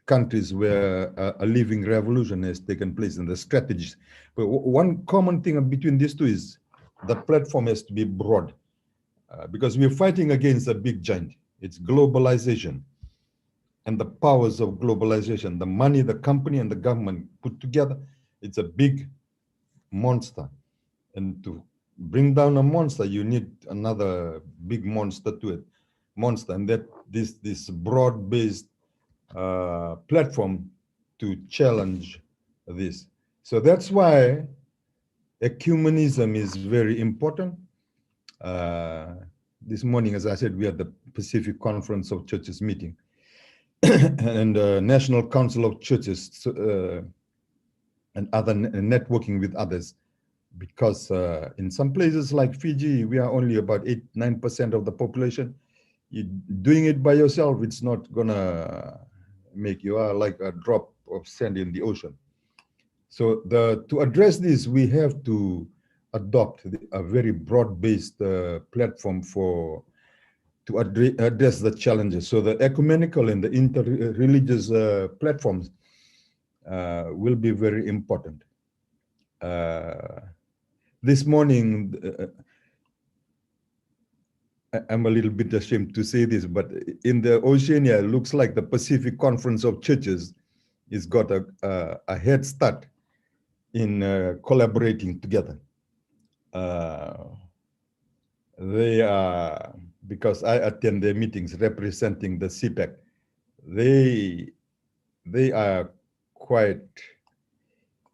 countries where a living revolution has taken place and the strategies. But one common thing between these two is the platform has to be broad, because we're fighting against a big giant. It's globalization and the powers of globalization, the money, the company, and the government put together. It's a big monster. And to bring down a monster, you need another big monster to it. And that this broad-based platform to challenge this. So that's why ecumenism is very important. This morning, as I said, we had the Pacific Conference of Churches meeting and National Council of Churches and other networking with others, because in some places like Fiji, we are only about 8-9% of the population. You're doing it by yourself, it's not gonna make you like a drop of sand in the ocean. So to address this, we have to adopt a very broad-based platform to address the challenges. So the ecumenical and the inter-religious platforms will be very important. This morning, I'm a little bit ashamed to say this, but in the Oceania, it looks like the Pacific Conference of Churches has got a head start in collaborating together. They are, because I attend their meetings representing the CPAC, they are quite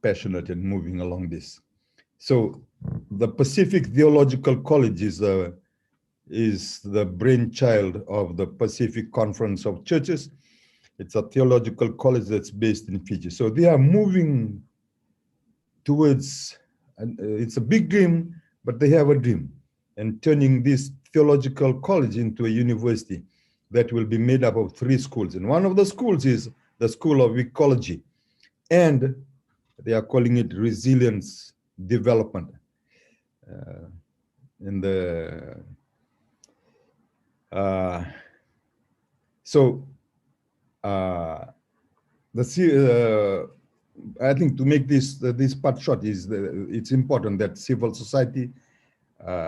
passionate in moving along this. So the Pacific Theological College is the brainchild of the Pacific Conference of Churches. It's a theological college that's based in Fiji. So they are moving towards, it's a big dream, but they have a dream, and turning this theological college into a university that will be made up of 3 schools. And one of the schools is the School of Ecology, and they are calling it Resilience Development. I think to make this part short is it's important that civil society,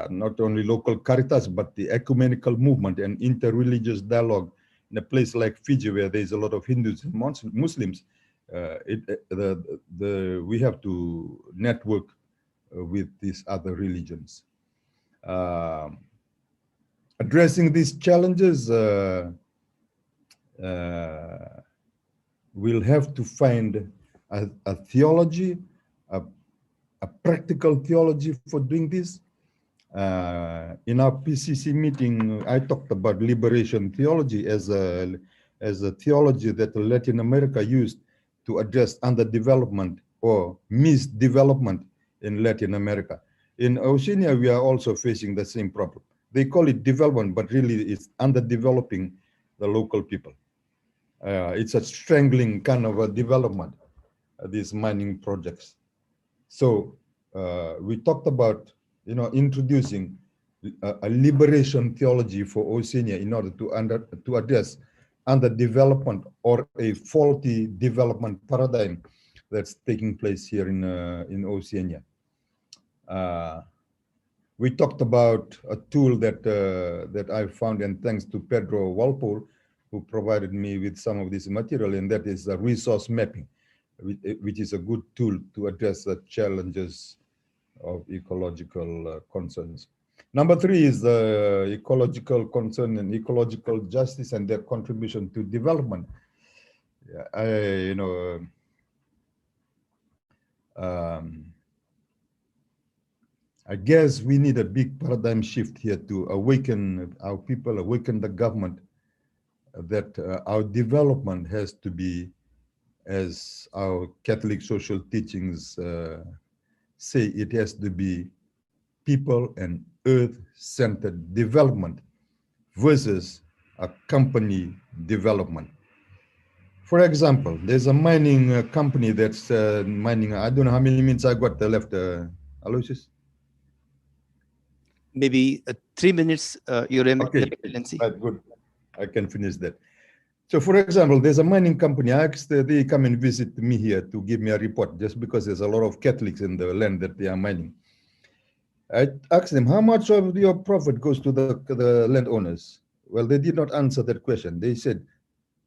not only local Caritas, but the ecumenical movement and interreligious dialogue in a place like Fiji, where there's a lot of Hindus and Muslims, we have to network with these other religions. Addressing these challenges, we'll have to find a theology, a practical theology for doing this. In our PCC meeting, I talked about liberation theology as a theology that Latin America used to address underdevelopment or misdevelopment in Latin America. In Oceania, we are also facing the same problem. They call it development, but really it's underdeveloping the local people. It's a strangling kind of a development, these mining projects. So we talked about, introducing a liberation theology for Oceania in order to address underdevelopment or a faulty development paradigm that's taking place here in Oceania. We talked about a tool that I found, and thanks to Pedro Walpole, who provided me with some of this material, and that is resource mapping, which is a good tool to address the challenges of ecological concerns. Number 3 is the ecological concern and ecological justice and their contribution to development. I guess we need a big paradigm shift here to awaken our people, awaken the government, that our development has to be, as our Catholic social teachings say, it has to be people and earth-centered development versus a company development. For example, there's a mining company that's mining. I don't know how many minutes I got left, Aloysius. Maybe 3 minutes, Your Okay, Excellency. right, good. I can finish that. So, for example, there's a mining company. I asked they come and visit me here to give me a report, just because there's a lot of Catholics in the land that they are mining. I asked them, how much of your profit goes to the landowners? Well, they did not answer that question. They said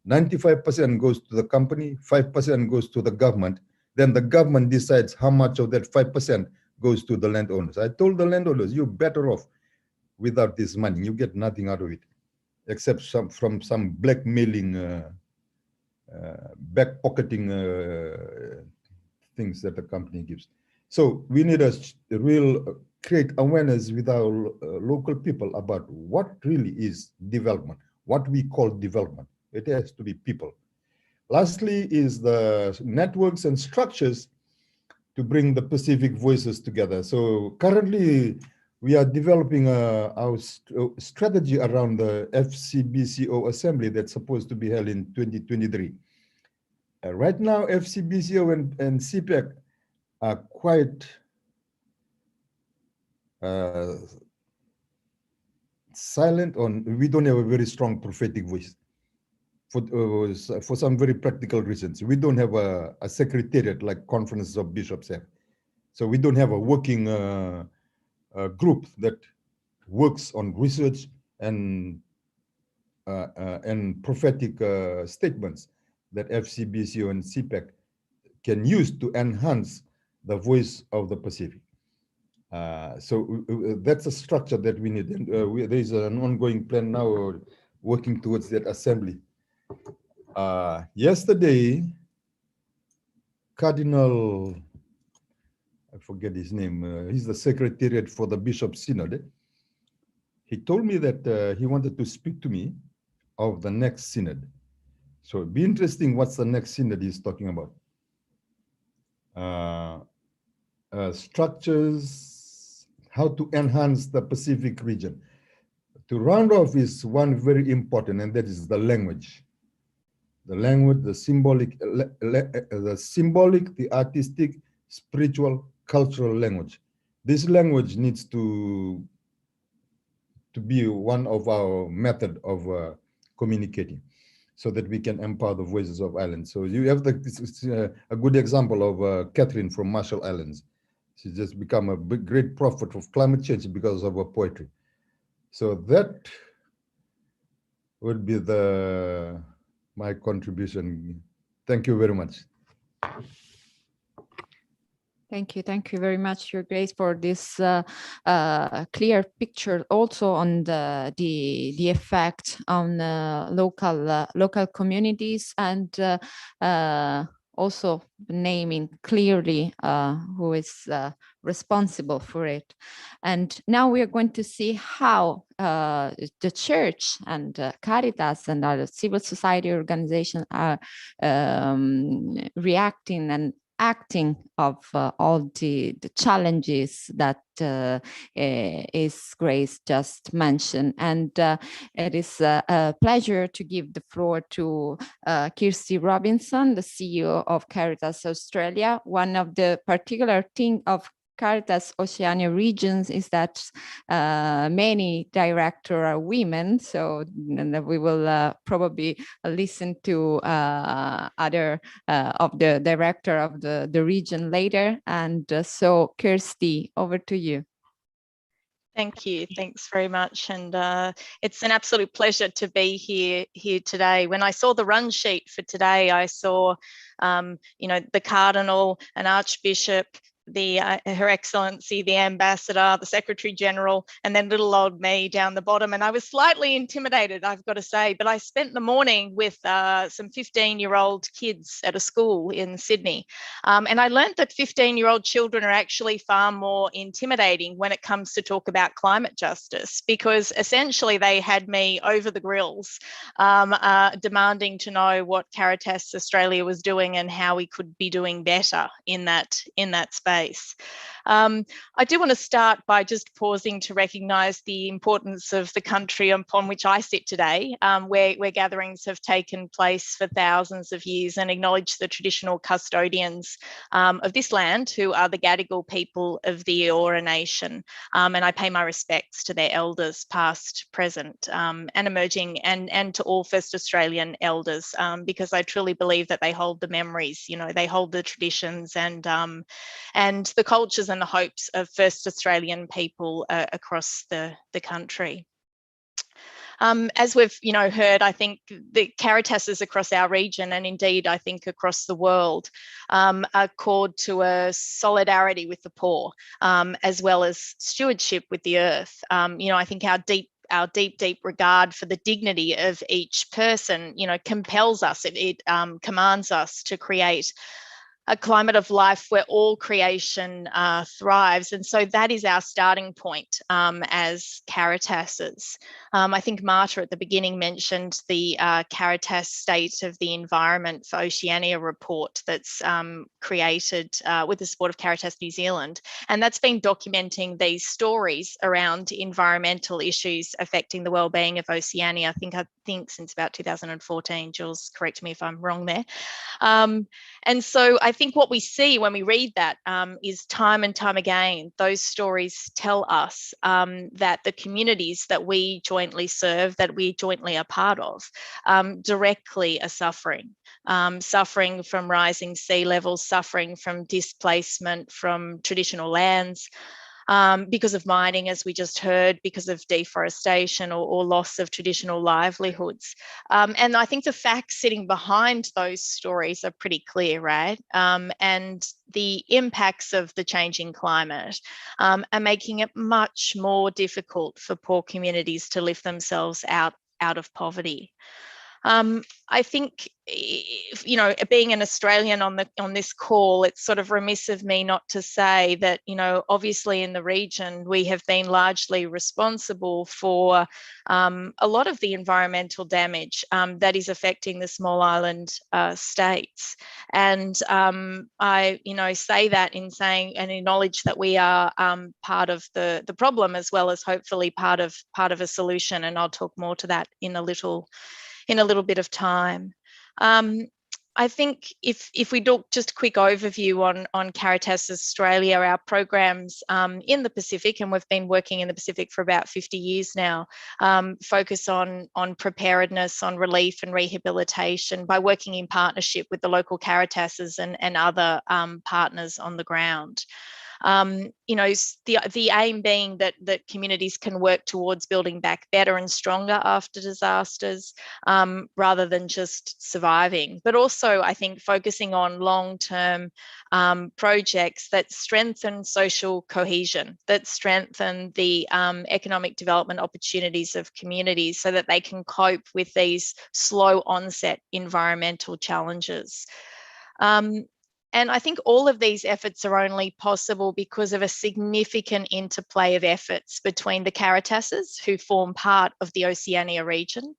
95% goes to the company, 5% goes to the government. Then the government decides how much of that 5% goes to the landowners. I told the landowners, you're better off without this money. You get nothing out of it, except from some blackmailing, back-pocketing things that the company gives. So we need a real create awareness with our local people about what really is development, what we call development. It has to be people. Lastly is the networks and structures to bring the Pacific voices together. So currently we are developing our strategy around the FCBCO assembly that's supposed to be held in 2023. Right now, FCBCO and CPEC are quite silent on, we don't have a very strong prophetic voice for some very practical reasons. We don't have a secretariat like conferences of bishops have. So we don't have a working group that works on research and prophetic statements that FCBCO and CPEC can use to enhance the voice of the Pacific. So that's a structure that we need. And there is an ongoing plan now working towards that assembly. Yesterday, Cardinal, I forget his name, he's the Secretariat for the Bishop Synod. He told me that he wanted to speak to me of the next synod. So it'd be interesting what's the next synod he's talking about. Structures, how to enhance the Pacific region. To round off is one very important, and that is the language. The language, the symbolic, the artistic, spiritual, cultural language. This language needs to be one of our method of communicating, so that we can empower the voices of islands. So you have a good example of Catherine from Marshall Islands. She's just become a great prophet of climate change because of her poetry. So that would be my contribution. Thank you very much. Thank you very much, Your Grace, for this clear picture also on the effect on local communities, and also naming clearly who is responsible for it. And now we are going to see how the church and Caritas and other civil society organizations are reacting and acting of all the challenges that is Grace just mentioned. And it is a pleasure to give the floor to Kirsty Robertson, the CEO of Caritas Australia. One of the particular things of Caritas Oceania regions is that many directors are women, so we will probably listen to other of the director of the region later. And so Kirsty, over to you. Thank you. Thanks very much. And it's an absolute pleasure to be here today. When I saw the run sheet for today, I saw, the Cardinal, an Archbishop, Her Excellency, the Ambassador, the Secretary General, and then little old me down the bottom. And I was slightly intimidated, I've got to say, but I spent the morning with some 15-year-old kids at a school in Sydney. And I learned that 15-year-old children are actually far more intimidating when it comes to talk about climate justice, because essentially they had me over the grills, demanding to know what Caritas Australia was doing and how we could be doing better in that space. I do want to start by just pausing to recognise the importance of the country upon which I sit today, where gatherings have taken place for thousands of years, and acknowledge the traditional custodians of this land, who are the Gadigal people of the Eora Nation. And I pay my respects to their elders, past, present, and emerging, and to all First Australian elders, because I truly believe that they hold the memories, you know, they hold the traditions and the cultures and the hopes of First Australian people across the country. As we've, you know, heard, I think the Caritases across our region, and indeed I think across the world, are called to a solidarity with the poor, as well as stewardship with the earth. You know, I think our deep regard for the dignity of each person, you know, compels us, it commands us to create a climate of life where all creation thrives. And so that is our starting point as Caritases. I think Marta at the beginning mentioned the Caritas State of the Environment for Oceania report that's created with the support of Caritas New Zealand. And that's been documenting these stories around environmental issues affecting the well-being of Oceania. I think since about 2014, Jules, correct me if I'm wrong there. And so I think what we see when we read that is time and time again, those stories tell us that the communities that we jointly serve, that we jointly are part of, directly are suffering. Suffering from rising sea levels, suffering from displacement from traditional lands, because of mining, as we just heard, because of deforestation or loss of traditional livelihoods. And I think the facts sitting behind those stories are pretty clear, right? And the impacts of the changing climate are making it much more difficult for poor communities to lift themselves out of poverty. I think, you know, being an Australian on this call, it's sort of remiss of me not to say that, you know, obviously in the region, we have been largely responsible for a lot of the environmental damage that is affecting the small island states. And I, you know, say that in saying and acknowledge that we are part of the problem, as well as hopefully part of a solution. And I'll talk more to that in a little bit of time. I think if we do just a quick overview on Caritas Australia, our programs in the Pacific, and we've been working in the Pacific for about 50 years now, focus on preparedness, on relief and rehabilitation by working in partnership with the local Caritases and other partners on the ground. You know, the aim being that communities can work towards building back better and stronger after disasters, rather than just surviving, but also I think focusing on long-term projects that strengthen social cohesion, that strengthen the economic development opportunities of communities so that they can cope with these slow onset environmental challenges. And I think all of these efforts are only possible because of a significant interplay of efforts between the Caritases, who form part of the Oceania region.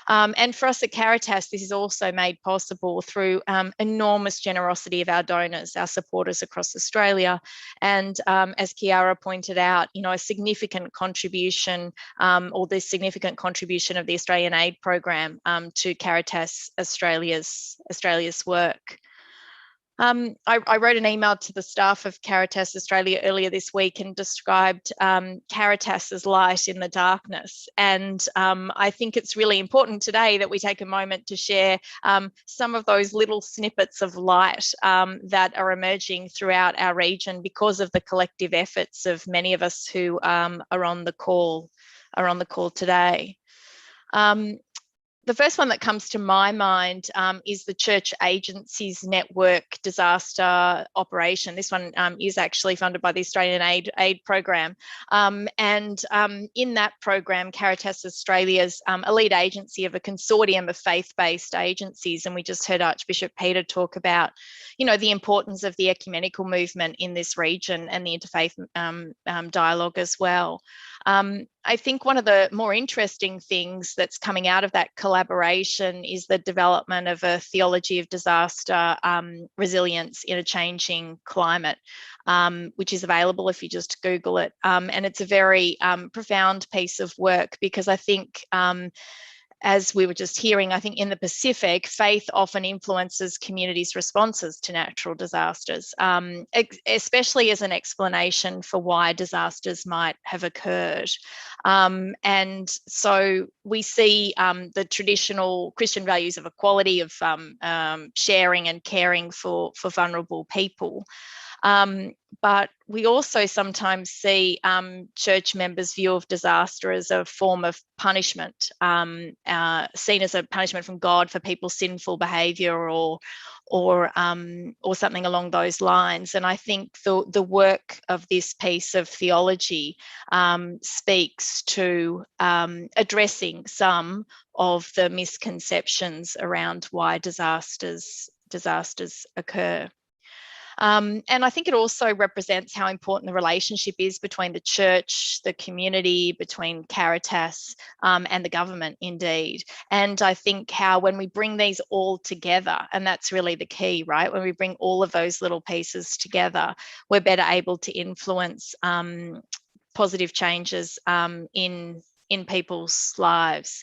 And for us at Caritas, this is also made possible through enormous generosity of our donors, our supporters across Australia. And as Chiara pointed out, you know, a significant contribution or the significant contribution of the Australian Aid Program to Caritas Australia's work. I wrote an email to the staff of Caritas Australia earlier this week and described Caritas as light in the darkness. And I think it's really important today that we take a moment to share some of those little snippets of light that are emerging throughout our region because of the collective efforts of many of us who are on the call today. The first one that comes to my mind is the Church Agencies Network Disaster Operation. This one is actually funded by the Australian Aid Program. And in that program, Caritas Australia's a lead agency of a consortium of faith-based agencies. And we just heard Archbishop Peter talk about, you know, the importance of the ecumenical movement in this region and the interfaith dialogue as well. I think one of the more interesting things that's coming out of that collaboration is the development of a theology of disaster resilience in a changing climate, which is available if you just Google it. And it's a very profound piece of work, because I think, as we were just hearing, I think in the Pacific, faith often influences communities' responses to natural disasters, especially as an explanation for why disasters might have occurred. And so we see the traditional Christian values of equality, of sharing and caring for vulnerable people. But we also sometimes see church members' view of disaster as a form of punishment, seen as a punishment from God for people's sinful behaviour or something along those lines. And I think the work of this piece of theology speaks to addressing some of the misconceptions around why disasters occur. And I think it also represents how important the relationship is between the church, the community, between Caritas and the government indeed. And I think how when we bring these all together, and that's really the key, right? When we bring all of those little pieces together, we're better able to influence positive changes in people's lives.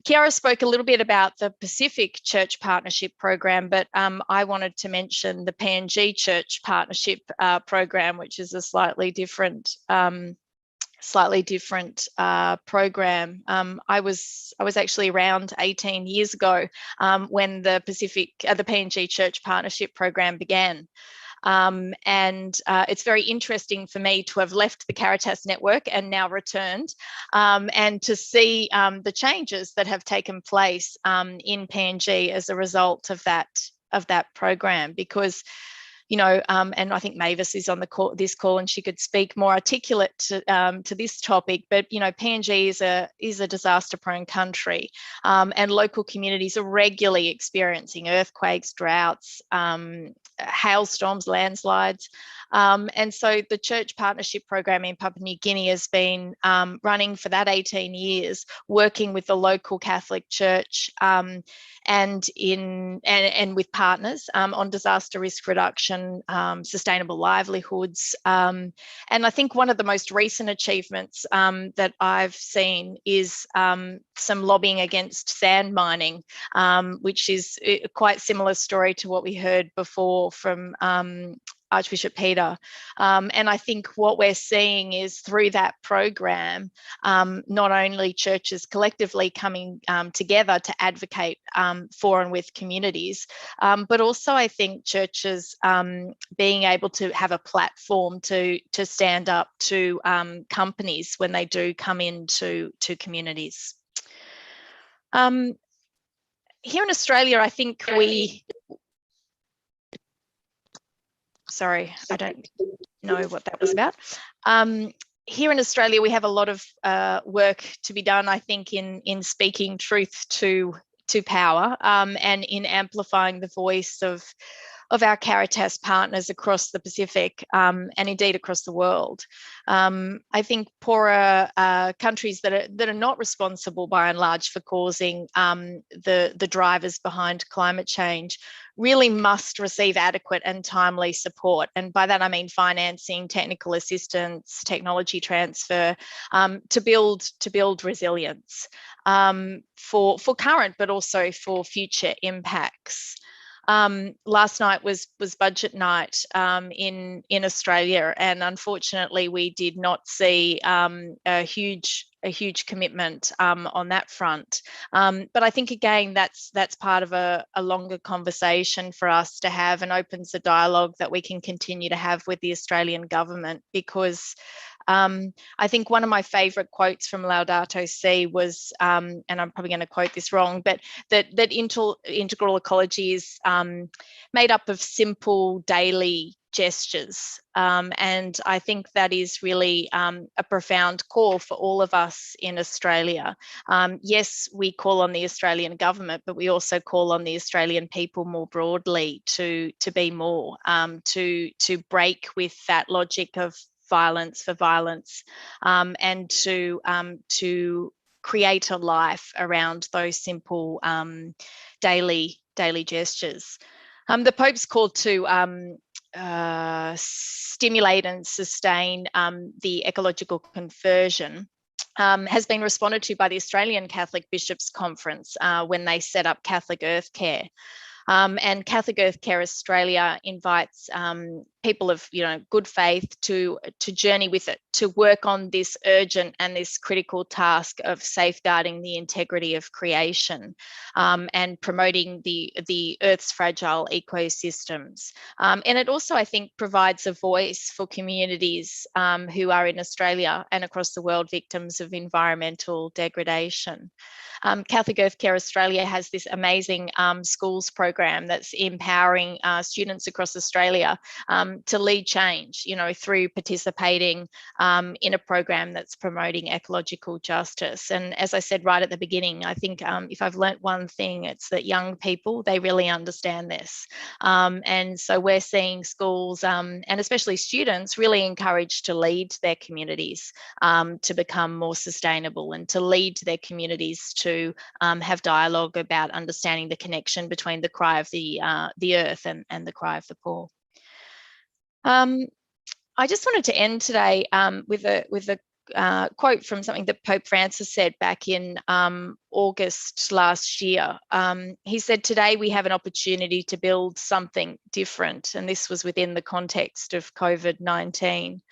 Chiara spoke a little bit about the Pacific Church Partnership Program, but I wanted to mention the PNG Church Partnership Program, which is a slightly different program. I was actually around 18 years ago when the PNG Church Partnership Program began. And it's very interesting for me to have left the Caritas network and now returned, and to see the changes that have taken place in PNG as a result of that program, because and I think Mavis is on this call and she could speak more articulate to this topic, but PNG is a disaster-prone country, and local communities are regularly experiencing earthquakes, droughts, hailstorms, landslides. And so the Church Partnership Program in Papua New Guinea has been running for that 18 years, working with the local Catholic Church and with partners on disaster risk reduction, sustainable livelihoods. And I think one of the most recent achievements that I've seen is some lobbying against sand mining, which is a quite similar story to what we heard before from Archbishop Peter. And I think what we're seeing is through that program, not only churches collectively coming together to advocate for and with communities, but also I think churches being able to have a platform to stand up to companies when they do come into communities. Here in Australia, I think sorry, I don't know what that was about. Here in Australia, we have a lot of work to be done, I think, in speaking truth to power and in amplifying the voice of our Caritas partners across the Pacific and indeed across the world. I think poorer countries that are not responsible by and large for causing the drivers behind climate change really must receive adequate and timely support. And by that I mean financing, technical assistance, technology transfer to build resilience for current but also for future impacts. Last night was budget night in Australia, and unfortunately we did not see a huge commitment on that front. But I think again that's part of a longer conversation for us to have, and opens a dialogue that we can continue to have with the Australian government, because I think one of my favourite quotes from Laudato Si was, and I'm probably going to quote this wrong, but that integral ecology is made up of simple daily gestures. And I think that is really a profound call for all of us in Australia. Yes, we call on the Australian government, but we also call on the Australian people more broadly to be more, to break with that logic of violence for violence, and to create a life around those simple daily gestures. The Pope's call to stimulate and sustain the ecological conversion has been responded to by the Australian Catholic Bishops' Conference when they set up Catholic Earth Care. And Catholic Earth Care Australia invites people of good faith to journey with it, to work on this urgent and this critical task of safeguarding the integrity of creation and promoting the Earth's fragile ecosystems. And it also, I think, provides a voice for communities who are in Australia and across the world victims of environmental degradation. Catholic Earth Care Australia has this amazing schools program that's empowering students across Australia to lead change, through participating in a program that's promoting ecological justice. And as I said right at the beginning, I think if I've learnt one thing, it's that young people, they really understand this. And so we're seeing schools and especially students really encouraged to lead their communities to become more sustainable and to lead their communities to have dialogue about understanding the connection between the cry of the earth and the cry of the poor. I just wanted to end today with a quote from something that Pope Francis said back in August last year. He said, "Today we have an opportunity to build something different," and this was within the context of COVID-19.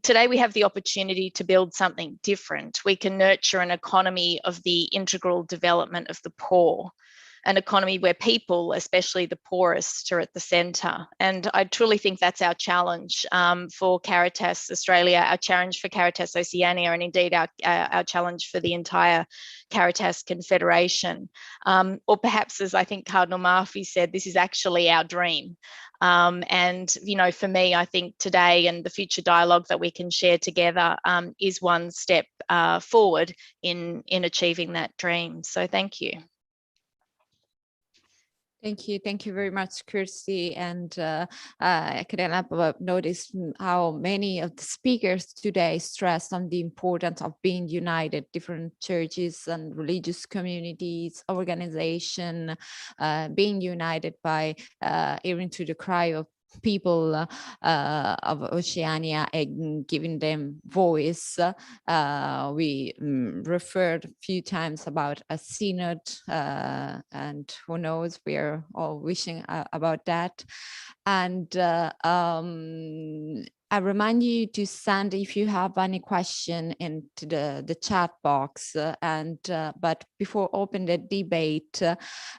Today we have the opportunity to build something different. We can nurture an economy of the integral development of the poor, an economy where people, especially the poorest, are at the centre. And I truly think that's our challenge for Caritas Australia, our challenge for Caritas Oceania, and indeed our challenge for the entire Caritas Confederation. Or perhaps, as I think Cardinal Mafi said, this is actually our dream. And, for me, I think today and the future dialogue that we can share together is one step forward in achieving that dream. So thank you. Thank you very much, Kirsty. And I couldn't help but notice how many of the speakers today stressed on the importance of being united, different churches and religious communities, organization, being united by hearing to the cry of people of Oceania and giving them voice. We referred a few times about a synod, and who knows, we are all wishing about that. And I remind you to send, if you have any question, into the chat box. But before open the debate,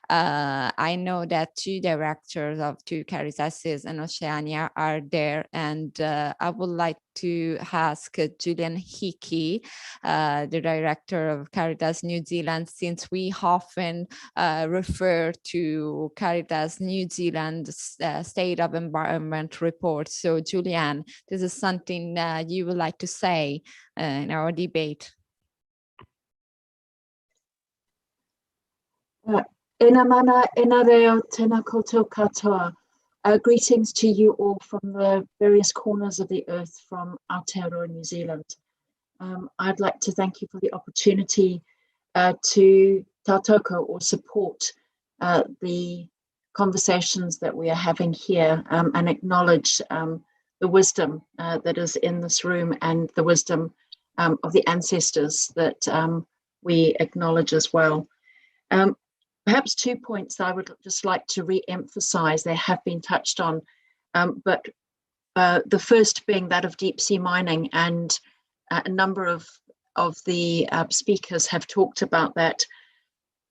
I know that two directors of two Caritases and Oceania are there, and I would like to ask Julian Hickey, the director of Caritas New Zealand, since we often refer to Caritas New Zealand's State of Environment report. So Julian, this is something you would like to say in our debate. Ina mana, ina reo, tēnā koutou katoa. Greetings to you all from the various corners of the earth from Aotearoa, New Zealand. I'd like to thank you for the opportunity to tautoko or support the conversations that we are having here and acknowledge the wisdom that is in this room and the wisdom of the ancestors that we acknowledge as well. Perhaps 2 points that I would just like to re-emphasize. They have been touched on, but the first being that of deep sea mining, and a number of the speakers have talked about that.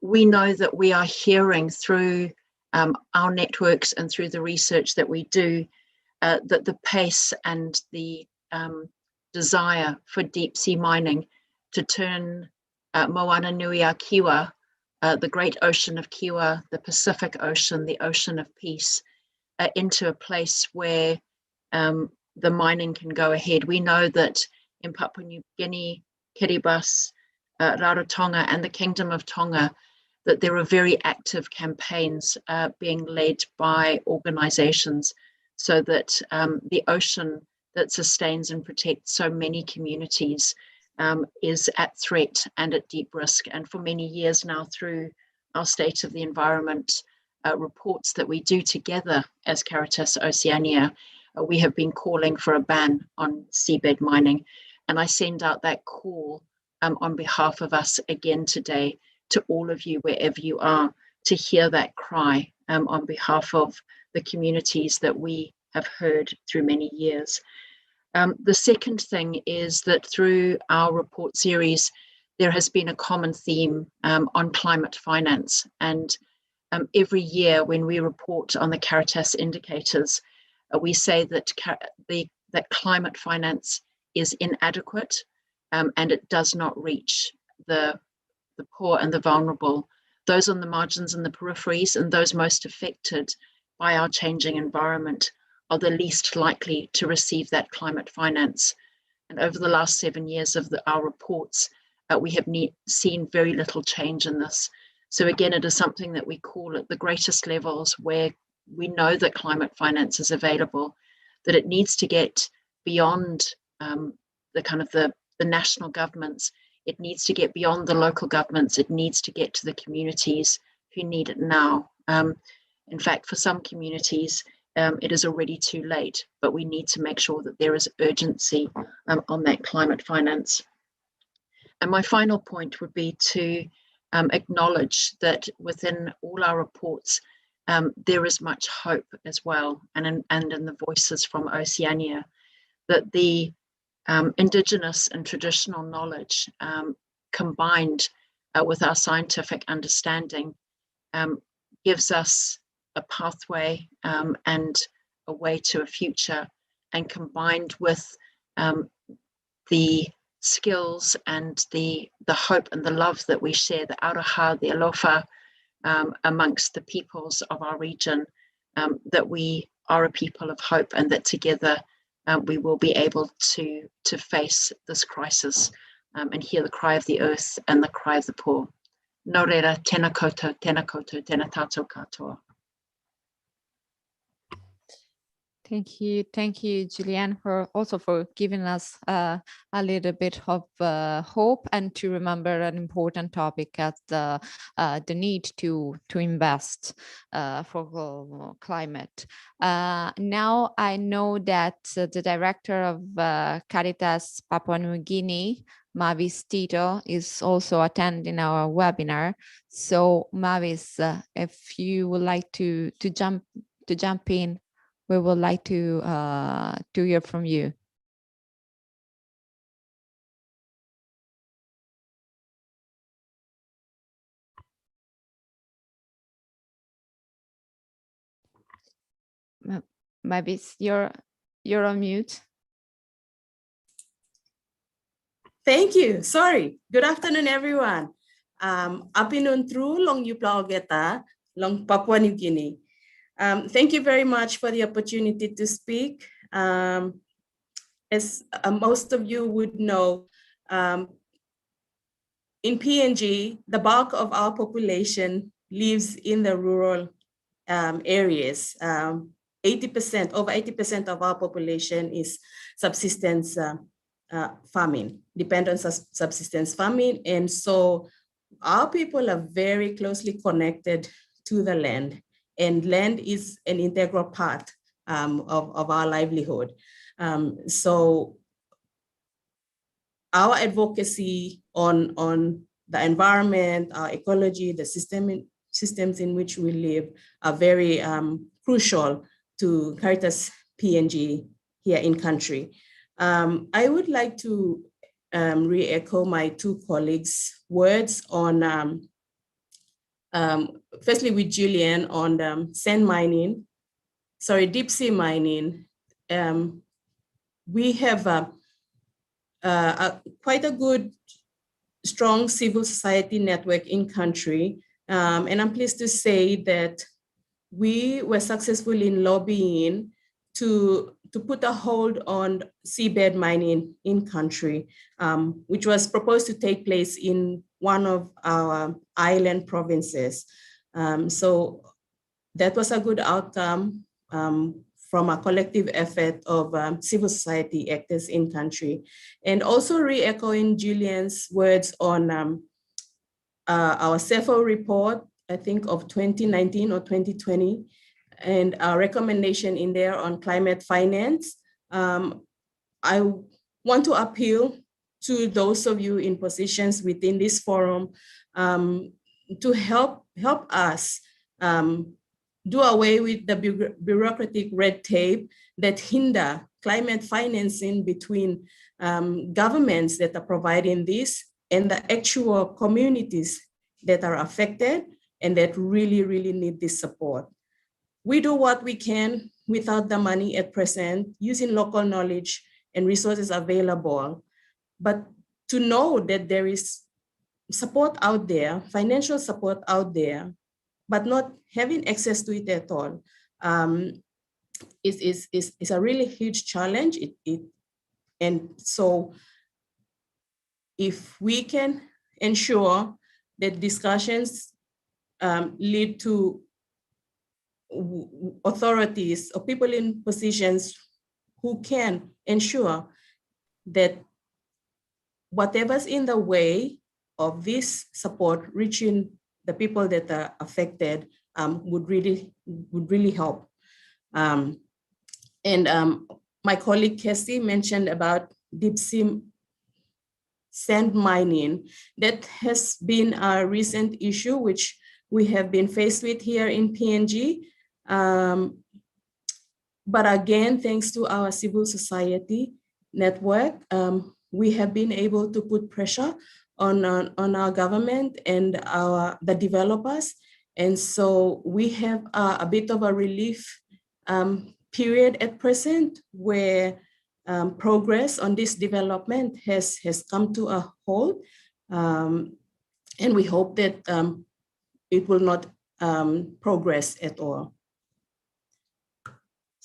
We know that we are hearing through our networks and through the research that we do that the pace and the desire for deep sea mining to turn Moana Nui a Kiwa, the great ocean of Kiwa, the Pacific Ocean, the ocean of peace, into a place where the mining can go ahead. We know that in Papua New Guinea, Kiribati, Rarotonga and the Kingdom of Tonga, that there are very active campaigns being led by organizations so that the ocean that sustains and protects so many communities is at threat and at deep risk. And for many years now, through our State of the Environment reports that we do together as Caritas Oceania, we have been calling for a ban on seabed mining. And I send out that call on behalf of us again today to all of you, wherever you are, to hear that cry on behalf of the communities that we have heard through many years. The second thing is that through our report series, there has been a common theme on climate finance. And every year when we report on the Caritas indicators, we say that that climate finance is inadequate and it does not reach the poor and the vulnerable, those on the margins and the peripheries, and those most affected by our changing environment are the least likely to receive that climate finance. And over the last 7 years of our reports, we have seen very little change in this. So again, it is something that we call at the greatest levels where we know that climate finance is available, that it needs to get beyond the national governments. It needs to get beyond the local governments. It needs to get to the communities who need it now. In fact, for some communities, it is already too late, but we need to make sure that there is urgency on that climate finance. And my final point would be to acknowledge that within all our reports, there is much hope as well, and in the voices from Oceania, that the Indigenous and traditional knowledge combined with our scientific understanding gives us a pathway and a way to a future, and combined with the skills and the hope and the love that we share, the aroha, the alofa amongst the peoples of our region, that we are a people of hope, and that together we will be able to face this crisis and hear the cry of the earth and the cry of the poor. Nō reira, tēnā koutou, tēnā tātou katoa. Thank you, Julianne, for giving us a little bit of hope, and to remember an important topic as the need to invest for climate. Now I know that the director of Caritas Papua New Guinea, Mavis Tito, is also attending our webinar. So Mavis, if you would like to jump in, we would like to hear from you. Maybe you're on mute. Thank you. Sorry. Good afternoon, everyone. Apinun through long Yuplaogeta, long Papua New Guinea. Thank you very much for the opportunity to speak. As most of you would know, in PNG, the bulk of our population lives in the rural areas. Over 80% of our population is subsistence farming, depend on subsistence farming. And so our people are very closely connected to the land. And land is an integral part of our livelihood. So our advocacy on the environment, our ecology, the systems in which we live are very crucial to Caritas PNG here in country. I would like to re-echo my two colleagues' words on firstly with Julian on deep sea mining. We have quite a good, strong civil society network in country. And I'm pleased to say that we were successful in lobbying to put a hold on seabed mining in country, which was proposed to take place in one of our island provinces. So that was a good outcome from from a collective effort of civil society actors in country. And also re-echoing Julian's words on our CEFO report, I think of 2019 or 2020, and our recommendation in there on climate finance. I want to appeal to those of you in positions within this forum to help us do away with the bureaucratic red tape that hinder climate financing between governments that are providing this and the actual communities that are affected and that really, really need this support. We do what we can without the money at present, using local knowledge and resources available. But to know that there is support out there, financial support out there, but not having access to it at all is a really huge challenge. And so if we can ensure that discussions lead to authorities or people in positions who can ensure that whatever's in the way of this support reaching the people that are affected would really help. My colleague Kirsty mentioned about deep sea sand mining. That has been a recent issue which we have been faced with here in PNG. But again, thanks to our civil society network, we have been able to put pressure on our government and the developers. And so we have a bit of a relief period at present where progress on this development has come to a halt. And we hope that it will not progress at all.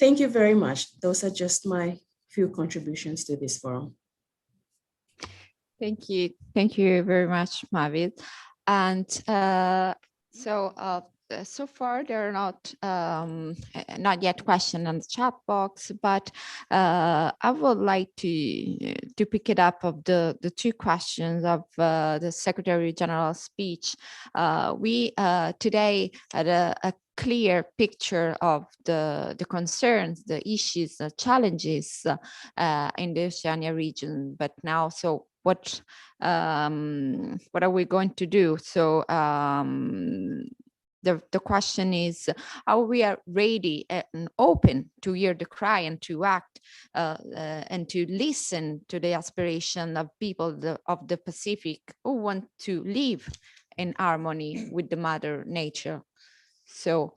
Thank you very much. Those are just my few contributions to this forum. Thank you. Thank you very much, Mavi. And so far there are not yet questions on the chat box, but I would like to pick it up of the two questions of the Secretary General's speech. We today had a clear picture of the concerns, the issues, the challenges in the Oceania region. But now, so what are we going to do? So the question is how we are ready and open to hear the cry and to act and to listen to the aspiration of people of the Pacific who want to live in harmony with the Mother Nature. So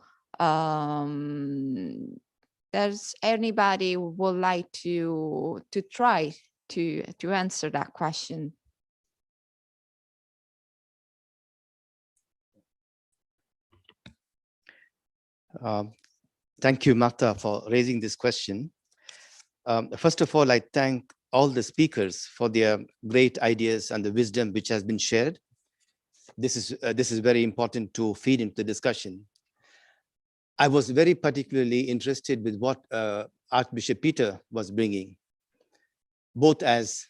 does anybody who would like to try to answer that question? Thank you, Martha, for raising this question. First of all, I thank all the speakers for their great ideas and the wisdom which has been shared. This is very important to feed into the discussion. I was very particularly interested with what Archbishop Peter was bringing, both as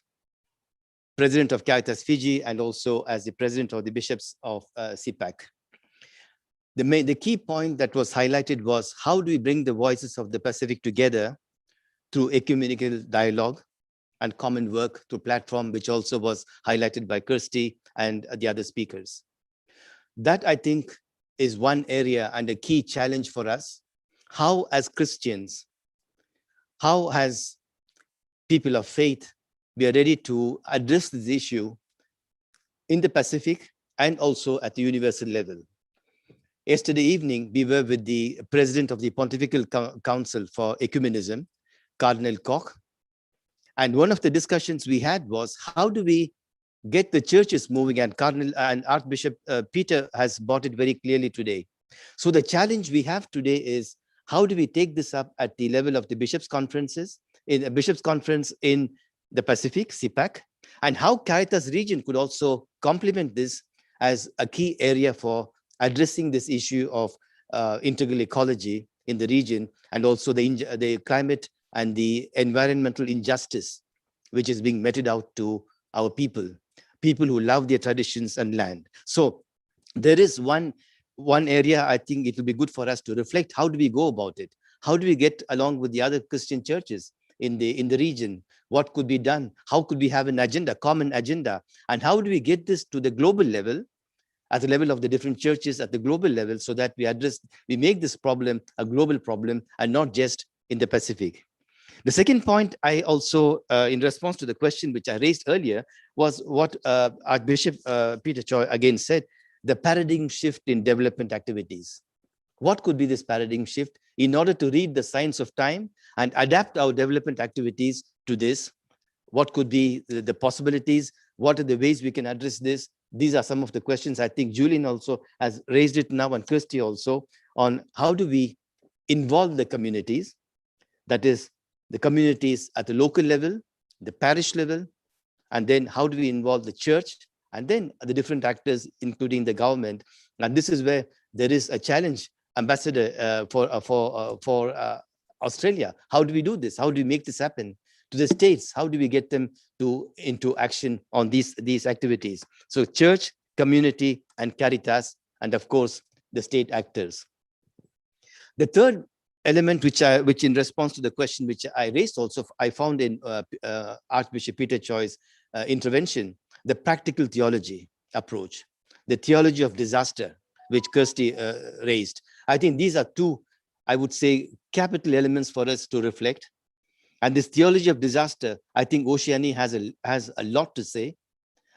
President of Caritas Fiji and also as the President of the Bishops of CPAC. The key point that was highlighted was how do we bring the voices of the Pacific together through ecumenical dialogue and common work through platform, which also was highlighted by Kirsty and the other speakers. That, I think, is one area and a key challenge for us. How, as Christians, how as people of faith, we are ready to address this issue in the Pacific and also at the universal level. Yesterday evening, we were with the President of the Pontifical Council for Ecumenism, Cardinal Koch. And one of the discussions we had was, how do we get the churches moving? And Cardinal and Archbishop Peter has brought it very clearly today. So the challenge we have today is, how do we take this up at the level of the bishops' conferences, in a bishops' conference in the Pacific, CPAC, and how Caritas region could also complement this as a key area for addressing this issue of integral ecology in the region, and also the climate and the environmental injustice, which is being meted out to our people who love their traditions and land. So there is one area I think it will be good for us to reflect. How do we go about it? How do we get along with the other Christian churches in the region? What could be done? How could we have an agenda, common agenda? And how do we get this to the global level, at the level of the different churches at the global level, so that we make this problem a global problem and not just in the Pacific? The second point I also, in response to the question which I raised earlier, was what Archbishop Peter Choi again said, the paradigm shift in development activities. What could be this paradigm shift in order to read the signs of time and adapt our development activities to this? What could be the possibilities? What are the ways we can address this? These are some of the questions. I think Julian also has raised it now, and Kirsty also, on how do we involve the communities, that is, the communities at the local level, the parish level, and then how do we involve the church, and then the different actors, including the government. And this is where there is a challenge, Ambassador, for Australia. How do we do this? How do we make this happen? To the states, how do we get them into action on these activities? So church, community, and Caritas, and of course, the state actors. The third element, which in response to the question which I raised also, I found in Archbishop Peter Choi's intervention, the practical theology approach, the theology of disaster, which Kirsty raised. I think these are two, I would say, capital elements for us to reflect. And this theology of disaster, I think Oceania has a lot to say,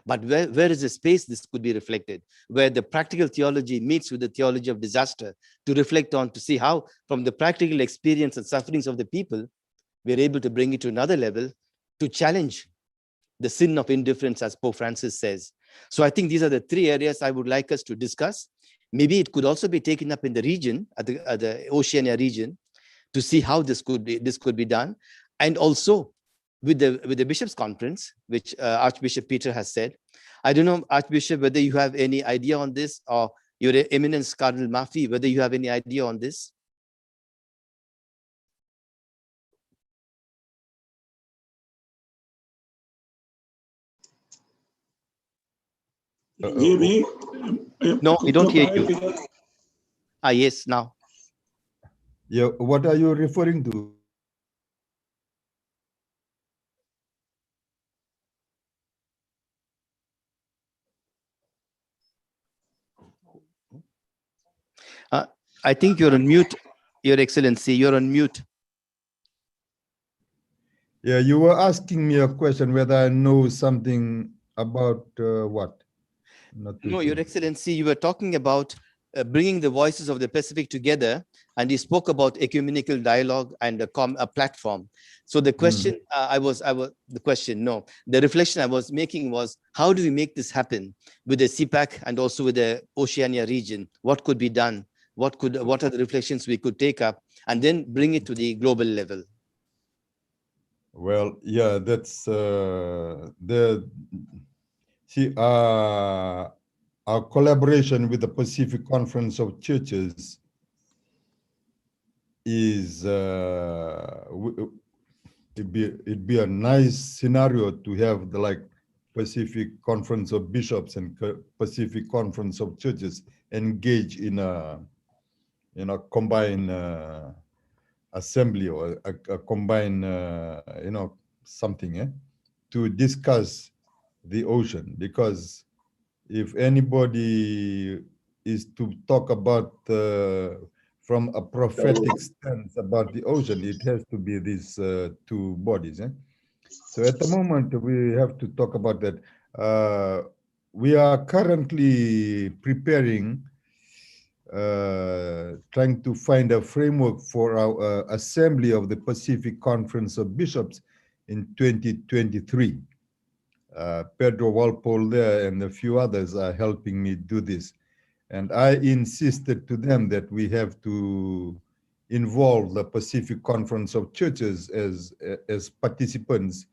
but where is the space this could be reflected, where the practical theology meets with the theology of disaster to reflect on, to see how from the practical experience and sufferings of the people, we're able to bring it to another level to challenge the sin of indifference, as Pope Francis says. So I think these are the three areas I would like us to discuss. Maybe it could also be taken up in the region, at the Oceania region, to see how this could be done. And also with the Bishops' Conference, which Archbishop Peter has said. I don't know, Archbishop, whether you have any idea on this, or Your Eminence Cardinal Mafi, whether you have any idea on this. Hear me? No, we don't hear you. Yes, now. Yeah, what are you referring to? I think you're on mute, Your Excellency. You're on mute. Yeah, you were asking me a question whether I know something about what? No, Your Excellency, you were talking about bringing the voices of the Pacific together, and you spoke about ecumenical dialogue and a platform. So the question the reflection I was making was, how do we make this happen with the CPAC and also with the Oceania region? What could be done? What are the reflections we could take up and then bring it to the global level? Well, yeah, that's our collaboration with the Pacific Conference of Churches is it'd be a nice scenario to have the Pacific Conference of Bishops and Pacific Conference of Churches engage in a combined assembly, or a combined something to discuss the ocean. Because if anybody is to talk about from a prophetic stance about the ocean, it has to be these two bodies. So at the moment, we have to talk about that. We are currently preparing, trying to find a framework for our assembly of the Pacific Conference of Bishops in 2023. Pedro Walpole there and a few others are helping me do this. And I insisted to them that we have to involve the Pacific Conference of Churches as participants,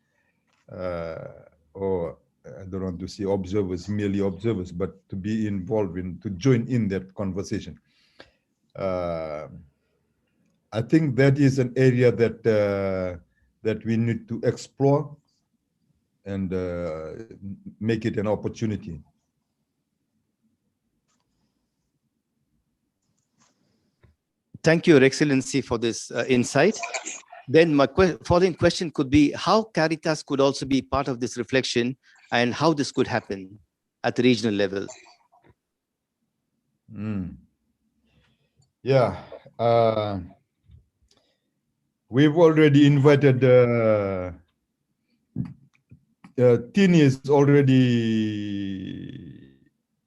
or I don't want to say observers, merely observers, but to be involved to join in that conversation. I think that is an area that that we need to explore and make it an opportunity. Thank you, Your Excellency, for this insight. Then my following question could be how Caritas could also be part of this reflection and how this could happen at the regional level. Yeah, we've already invited Tini is already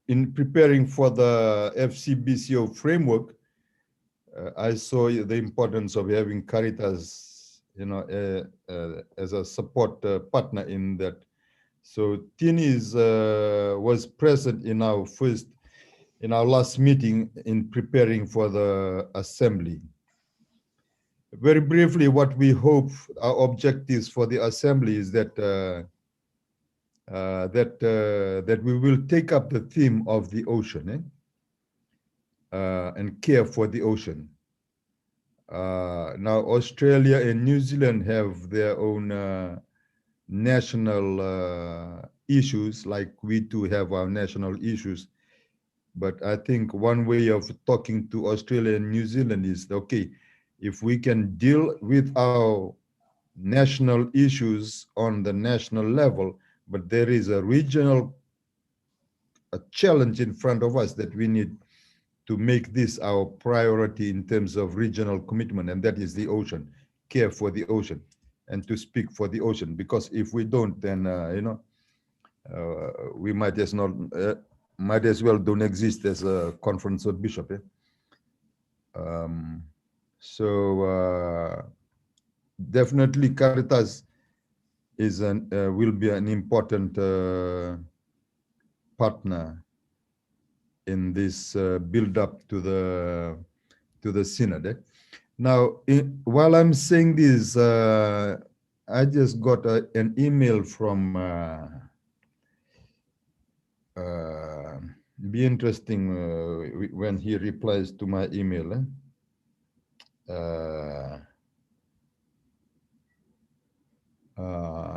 in preparing for the FCBCO framework. I saw the importance of having Caritas, you know, as a support partner in that. So Tini was present in our last meeting in preparing for the assembly. Very briefly, what we hope our objectives for the assembly is that that we will take up the theme of the ocean and care for the ocean. Now, Australia and New Zealand have their own national issues, like we too have our national issues. But I think one way of talking to Australia and New Zealand is, okay, if we can deal with our national issues on the national level, but there is a regional challenge in front of us that we need to make this our priority in terms of regional commitment, and that is the ocean, care for the ocean, and to speak for the ocean. Because if we don't, then you know, we might as well don't exist as a conference of bishops. So definitely, Caritas is will be an important partner in this build-up to the synod. Now, while I'm saying this, I just got an email from. Be interesting when he replies to my email.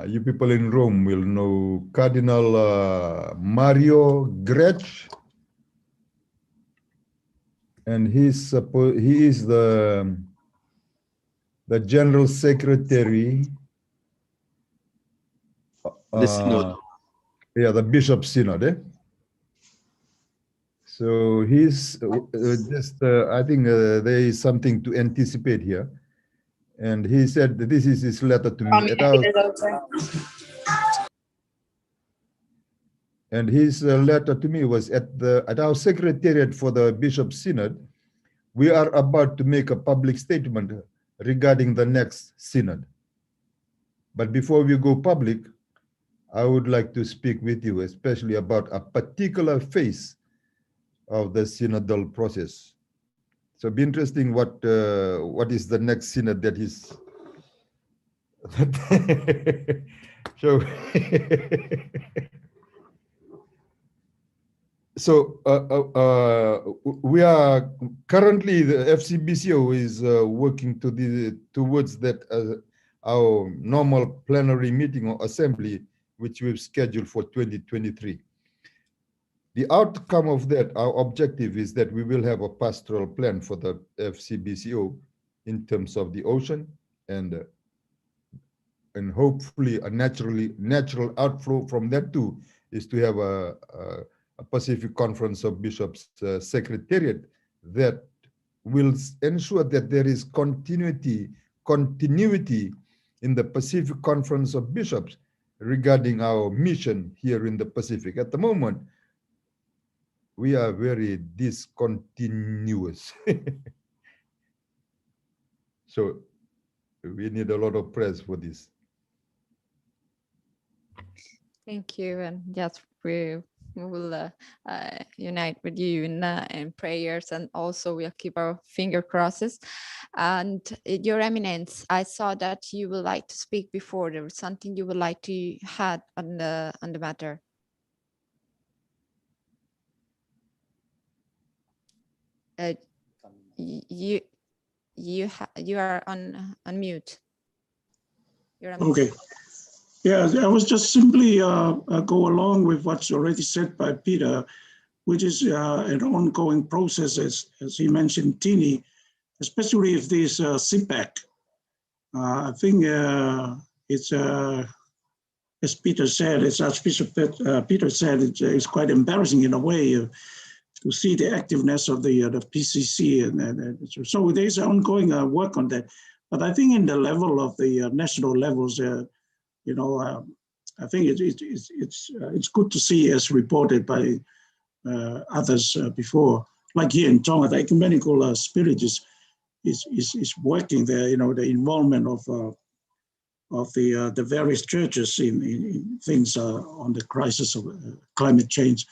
You people in Rome will know Cardinal Mario Grech, and he is the General Secretary. The Synod. Yeah, the Bishop Synod. So he's just, I think there is something to anticipate here. And he said that this is his letter to me. And his letter to me was at our secretariat for the Bishop Synod. We are about to make a public statement regarding the next synod. But before we go public, I would like to speak with you, especially about a particular phase of the synodal process. So it'd be interesting what is the next synod that is. So, we are currently, the FCBCO is working towards that our normal plenary meeting or assembly, which we've scheduled for 2023. The outcome of that, our objective is that we will have a pastoral plan for the FCBCO in terms of the ocean, and hopefully a natural outflow from that too is to have a Pacific Conference of Bishops Secretariat that will ensure that there is continuity in the Pacific Conference of Bishops regarding our mission here in the Pacific. At the moment, we are very discontinuous. So we need a lot of prayers for this. Thank you, and yes, we will unite with you in prayers, and also we'll keep our finger crosses. And Your Eminence, I saw that you would like to speak before. There was something you would like to add on the matter. you are on mute. You're on Okay. Yeah, I was just simply go along with what's already said by Peter, which is an ongoing process, as he mentioned, Tini, especially if this CPAC. I think it's, as Peter said, as Archbishop Peter said, it's quite embarrassing in a way to see the activeness of the PCC. And so there's ongoing work on that. But I think in the level of the national levels, you know, I think it's good to see, as reported by others before, like here in Tonga, the ecumenical spirit is working there. You know, the involvement of the various churches in things on the crisis of climate change.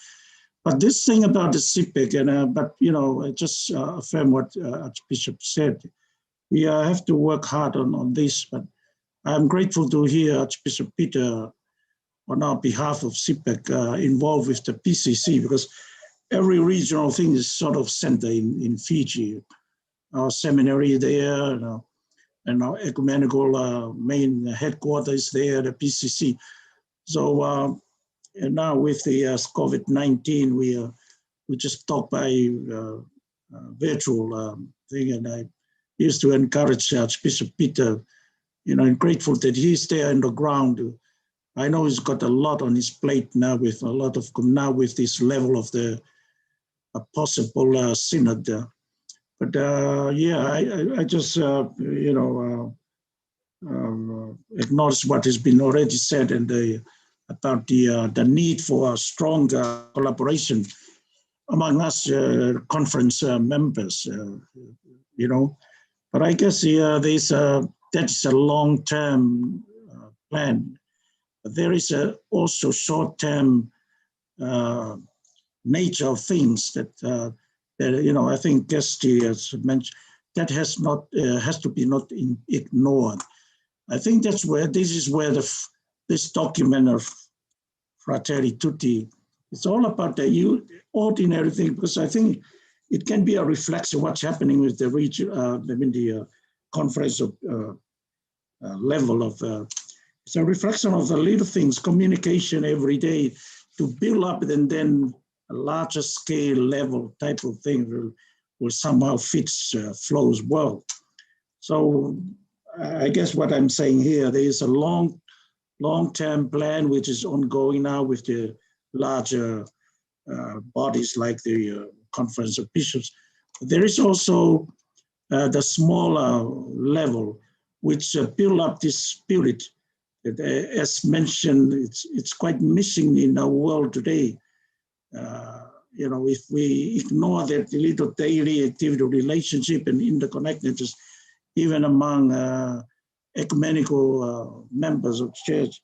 But this thing about the CPAC, and but you know, I just affirm what Archbishop said. We have to work hard on this, but I'm grateful to hear Archbishop Peter on our behalf of CPAC involved with the PCC, because every regional thing is sort of centered in Fiji. Our seminary there, and our ecumenical main headquarters there, the PCC. So, and now with the COVID-19, we just talk by virtual thing, and I used to encourage Archbishop Peter, you know, and grateful that he's there in the ground. I know he's got a lot on his plate now with a lot of, now with this level of the possible synod. But yeah, I just, you know, acknowledge what has been already said and about the need for a stronger collaboration among us conference members, you know. But I guess there's that's a long-term plan. But there is also short-term nature of things that, that, you know, I think Kirsty has mentioned, that has to be not ignored. I think that's where, this is where this document of Fratelli Tutti, it's all about the ordinary thing, because I think it can be a reflection of what's happening with the region, the conference of level of, it's a reflection of the little things, communication every day to build up, and then a larger scale level type of thing will somehow fits, flows well. So I guess what I'm saying here, there is a long-term plan which is ongoing now with the larger bodies like the Conference of Bishops. There is also the smaller level which build up this spirit that, as mentioned, it's quite missing in our world today. You know, if we ignore that little daily activity, relationship, and interconnectedness, even among ecumenical members of church.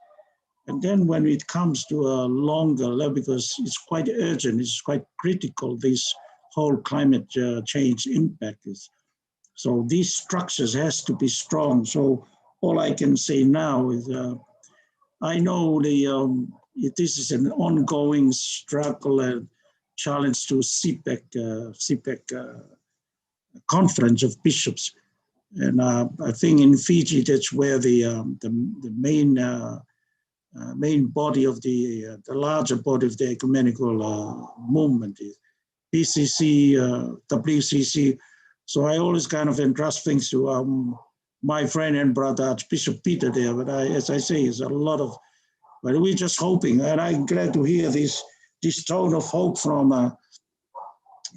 And then when it comes to a longer level, because it's quite urgent, it's quite critical, this whole climate change impact is. So these structures has to be strong. So all I can say now is, I know this is an ongoing struggle and challenge to CPAC Conference of Bishops. And I think in Fiji, that's where the main body of the larger body of the ecumenical movement is PCC, WCC. So I always kind of entrust things to my friend and brother Archbishop Peter there. But as I say, it's a lot of, but we're just hoping, and I'm glad to hear this tone of hope from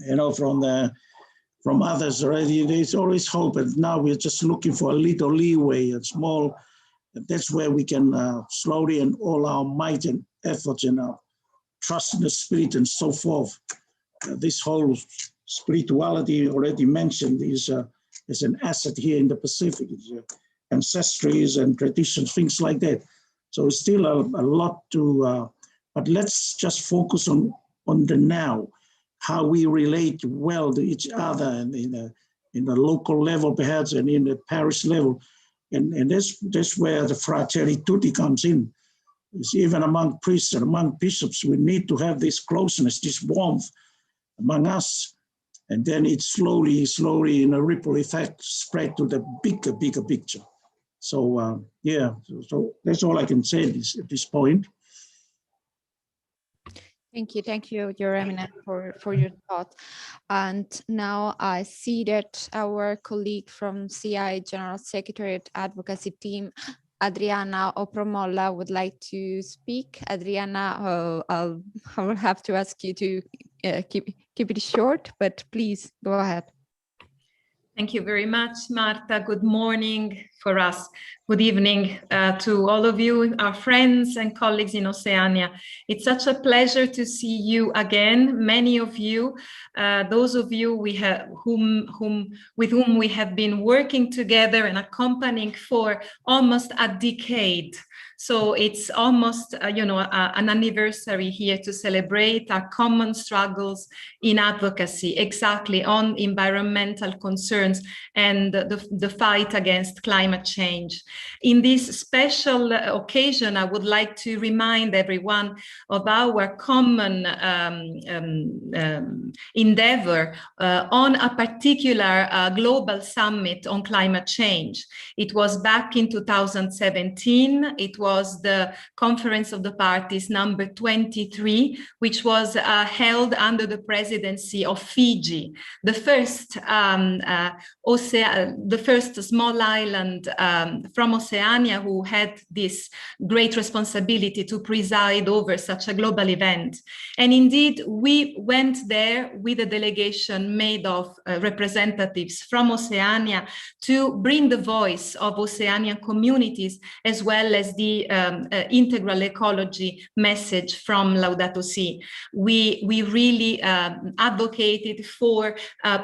you know, from others already. There's always hope, and now we're just looking for a little leeway, a small. That's where we can slowly, and all our might and efforts and our trust in the Spirit and so forth. This whole spirituality already mentioned is an asset here in the Pacific. It's, ancestries and traditions, things like that. So it's still a lot to, but let's just focus on the now, how we relate well to each other, and in the local level perhaps, and in the parish level. And that's where the Fratelli Tutti comes in. It's even among priests and among bishops, we need to have this closeness, this warmth among us. And then it slowly in a ripple effect spread to the bigger picture. So yeah, so that's all I can say at this point. Thank you, Your Eminence, for your thoughts. And now I see that our colleague from CI General Secretariat Advocacy Team, Adriana Opromolla, would like to speak. Adriana, I will have to ask you to keep it short, but please go ahead. Thank you very much, Marta. Good morning for us. Good evening to all of you, our friends and colleagues in Oceania. It's such a pleasure to see you again, many of you, those of you with whom we have been working together and accompanying for almost a decade. So it's almost, an anniversary here to celebrate our common struggles in advocacy, exactly on environmental concerns and the fight against climate change. In this special occasion, I would like to remind everyone of our common endeavor on a particular global summit on climate change. It was back in 2017. It was the Conference of the Parties number 23, which was held under the presidency of Fiji, the first small island from Oceania who had this great responsibility to preside over such a global event. And indeed, we went there with a delegation made of representatives from Oceania to bring the voice of Oceanian communities, as well as the integral ecology message from Laudato Si. We really advocated for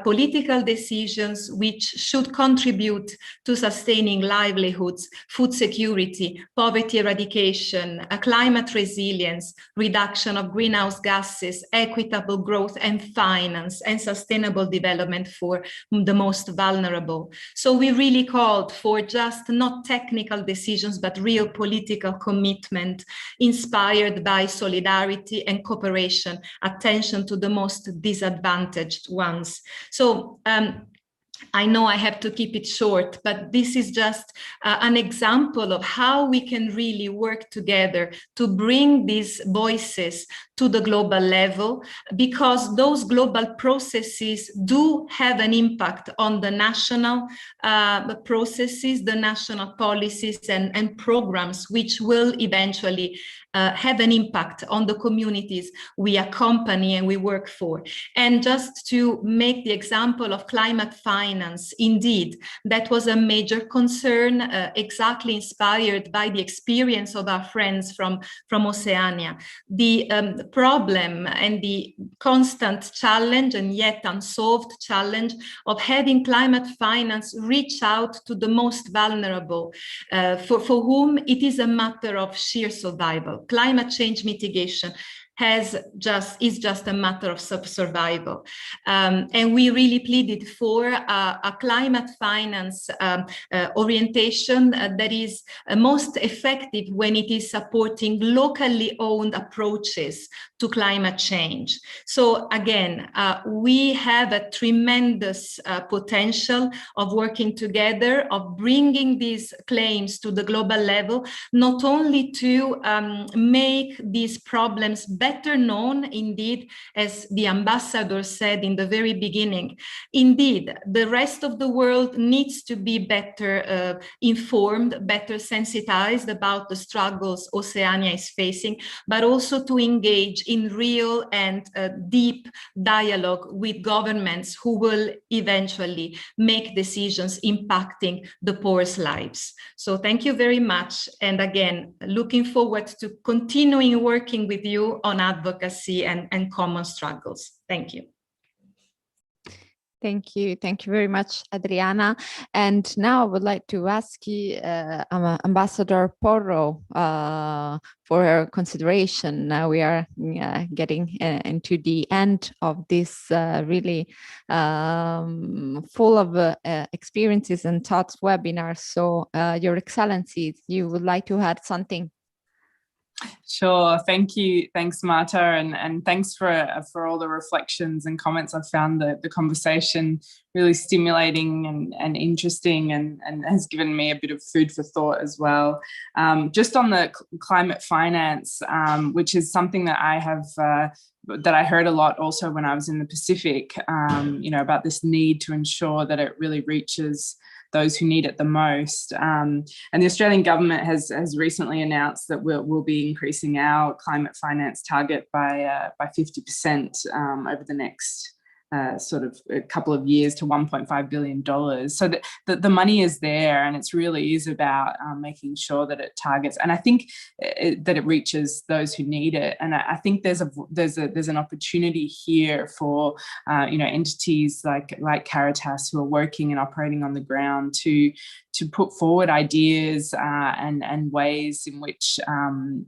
political decisions which should contribute to sustaining livelihoods, food security, poverty eradication, climate resilience, reduction of greenhouse gases, equitable growth and finance, and sustainable development for the most vulnerable. So we really called for just not technical decisions, but real political commitment inspired by solidarity and cooperation, attention to the most disadvantaged ones. So I know I have to keep it short, but this is just an example of how we can really work together to bring these voices to the global level, because those global processes do have an impact on the national processes, the national policies and programs, which will eventually have an impact on the communities we accompany and we work for. And just to make the example of climate finance, indeed, that was a major concern, exactly inspired by the experience of our friends from Oceania. The problem and the constant challenge and yet unsolved challenge of having climate finance reach out to the most vulnerable, for whom it is a matter of sheer survival. Climate change mitigation is just a matter of survival. And we really pleaded for a climate finance orientation that is most effective when it is supporting locally owned approaches to climate change. So again, we have a tremendous potential of working together, of bringing these claims to the global level, not only to make these problems better known, indeed, as the ambassador said in the very beginning. Indeed, the rest of the world needs to be better informed, better sensitized about the struggles Oceania is facing, but also to engage in real and deep dialogue with governments who will eventually make decisions impacting the poor's lives. So thank you very much. And again, looking forward to continuing working with you on advocacy and common struggles. Thank you. Thank you very much, Adriana. And now I would like to ask you, Ambassador Porro, for her consideration. Now we are getting into the end of this really full of experiences and thoughts webinar. So Your Excellencies, you would like to add something? Sure. Thank you. Thanks, Marta. And thanks for all the reflections and comments. I've found the conversation really stimulating and interesting and has given me a bit of food for thought as well. Just on the climate finance, which is something that I have that I heard a lot also when I was in the Pacific, about this need to ensure that it really reaches those who need it the most. And the Australian government has recently announced that we'll be increasing our climate finance target by 50% over the next sort of a couple of years to $1.5 billion. So the money is there, and it's really is about making sure that it targets, and I think that it reaches those who need it. And I think there's an opportunity here for entities like Caritas, who are working and operating on the ground, to put forward ideas and ways in which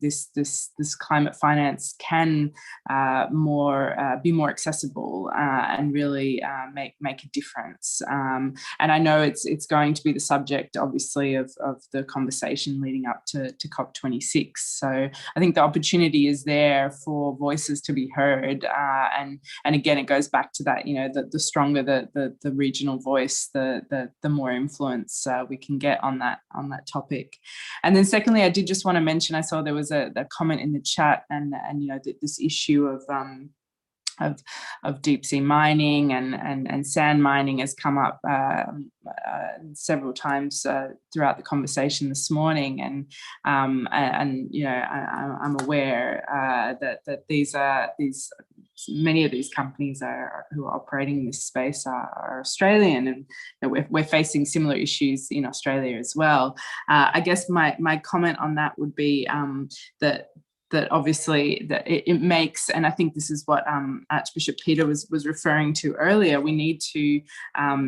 this climate finance can be more accessible and really make a difference. And I know it's going to be the subject, obviously, of the conversation leading up to COP26. So I think the opportunity is there for voices to be heard. And again, it goes back to that, the stronger the regional voice, the more influence we can get on that topic. And then secondly, I did just want to mention, I saw there was a comment in the chat, and this issue of deep sea mining and sand mining has come up several times throughout the conversation this morning, and I'm aware that many of these companies who are operating in this space are Australian, and we're facing similar issues in Australia as well. I guess my comment on that would be that obviously that it makes, and I think this is what Archbishop Peter was referring to earlier, we need to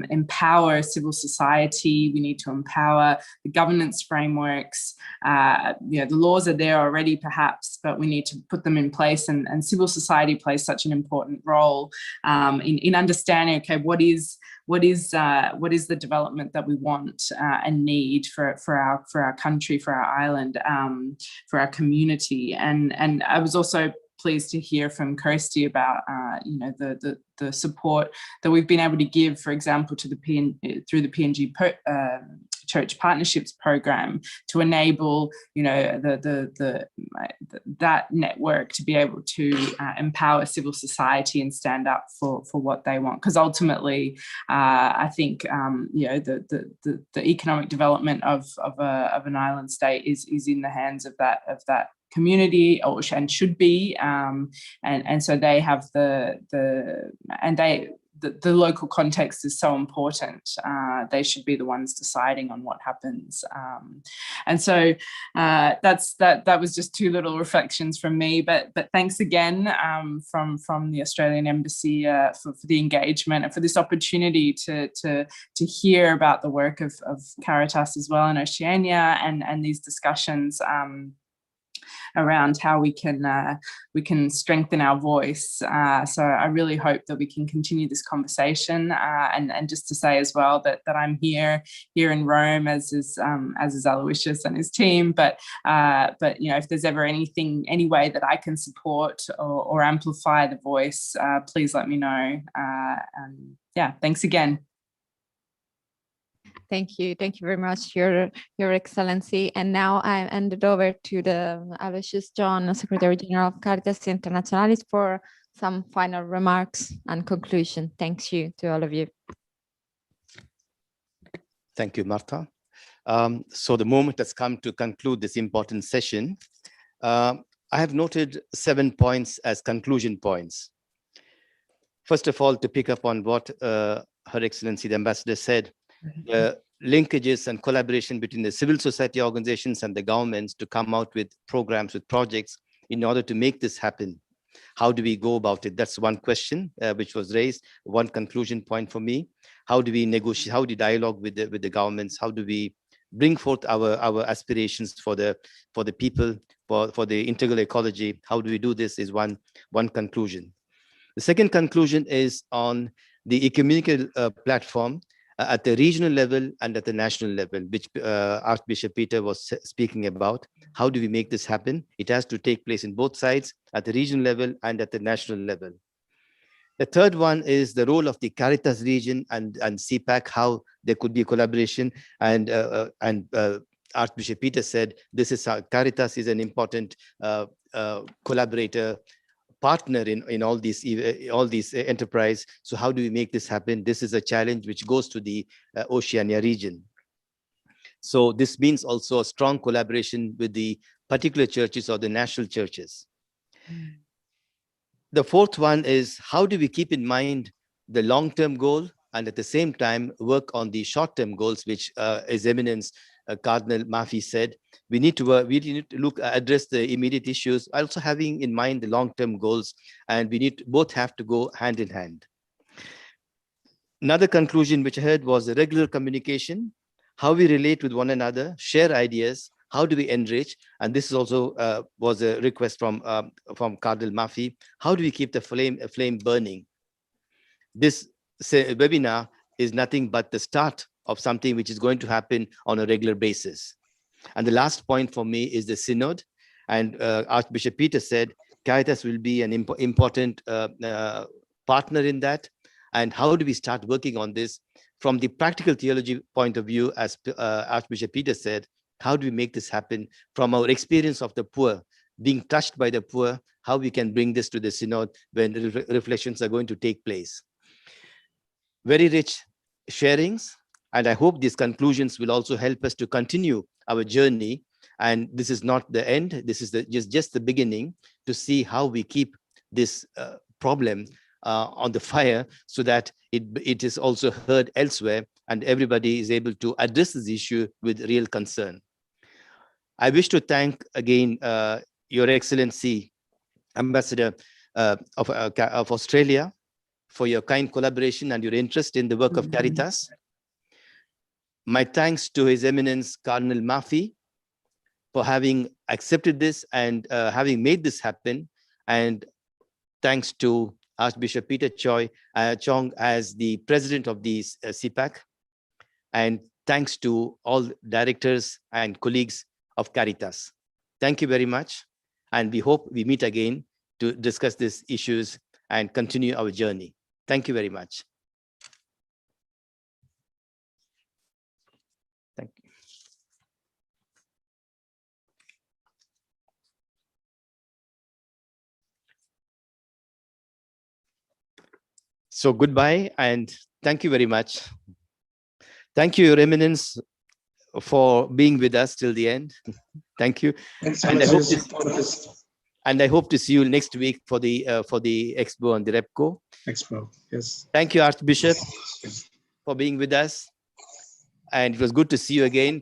empower civil society, we need to empower the governance frameworks. The laws are there already perhaps, but we need to put them in place, and civil society plays such an important role in understanding, okay, what is the development that we want and need for our country, for our island, for our community. And I was also pleased to hear from Kirsty about the support that we've been able to give, for example, to through the PNG Church Partnerships Program, to enable that network to be able to empower civil society and stand up for what they want. Because ultimately, I think the economic development of an island state is in the hands of that community, and should be, and so they have the local context is so important. They should be the ones deciding on what happens, and so that was just two little reflections from me. But thanks again from the Australian Embassy for the engagement and for this opportunity to hear about the work of Caritas as well in Oceania, and these discussions around how we can strengthen our voice. So I really hope that we can continue this conversation, and just to say as well that I'm here in Rome, as is Aloysius and his team. But if there's ever any way that I can support or amplify the voice, please let me know. Thanks again. Thank you very much, Your Excellency. And now I hand it over to the Aloysius John, Secretary General of Caritas Internationalis, for some final remarks and conclusion. Thanks to all of you. Thank you, Marta. So the moment has come to conclude this important session. I have noted 7 points as conclusion points. First of all, to pick up on what Her Excellency the Ambassador said, linkages and collaboration between the civil society organizations and the governments to come out with programs, with projects in order to make this happen. How do we go about it? That's one question which was raised. One conclusion point for me. How do we negotiate? How do we dialogue with the governments? How do we bring forth our aspirations for the people, for the integral ecology? How do we do this is one conclusion. The second conclusion is on the ecumenical platform. at the regional level and at the national level, which Archbishop Peter was speaking about. How do we make this happen? It has to take place in both sides, at the regional level and at the national level. The third one is the role of the Caritas region and CPAC, how there could be collaboration. And Archbishop Peter said, this is how Caritas is an important collaborator, partner in all these enterprise. So how do we make this happen? This is a challenge which goes to the Oceania region. So this means also a strong collaboration with the particular churches or the national churches. The fourth one is, how do we keep in mind the long-term goal and at the same time work on the short-term goals, which His Eminence Cardinal Mafi said, we need to address the immediate issues, also having in mind the long-term goals, and we need to both have to go hand in hand. Another conclusion which I heard was the regular communication, how we relate with one another, share ideas, how do we enrich, and this is also was a request from Cardinal Mafi. How do we keep the flame burning? This webinar is nothing but the start of something which is going to happen on a regular basis. And the last point for me is the synod. And Archbishop Peter said, Caritas will be an important partner in that. And how do we start working on this? From the practical theology point of view, as Archbishop Peter said, how do we make this happen? From our experience of the poor, being touched by the poor, how we can bring this to the synod when reflections are going to take place. Very rich sharings. And I hope these conclusions will also help us to continue our journey. And this is not the end. This is just the beginning to see how we keep this problem on the fire so that it is also heard elsewhere and everybody is able to address this issue with real concern. I wish to thank again Your Excellency, Ambassador of Australia, for your kind collaboration and your interest in the work of Caritas. My thanks to His Eminence Cardinal Mafi for having accepted this and having made this happen. And thanks to Archbishop Peter Chong as the president of the CPAC. And thanks to all directors and colleagues of Caritas. Thank you very much. And we hope we meet again to discuss these issues and continue our journey. Thank you very much. Thank you. So goodbye and thank you very much. Thank you, Your Eminence, for being with us till the end. Thank you. Thanks, and I hope to see you next week for the expo and the REPCO. Expo, yes. Thank you, Archbishop, for being with us. And it was good to see you again.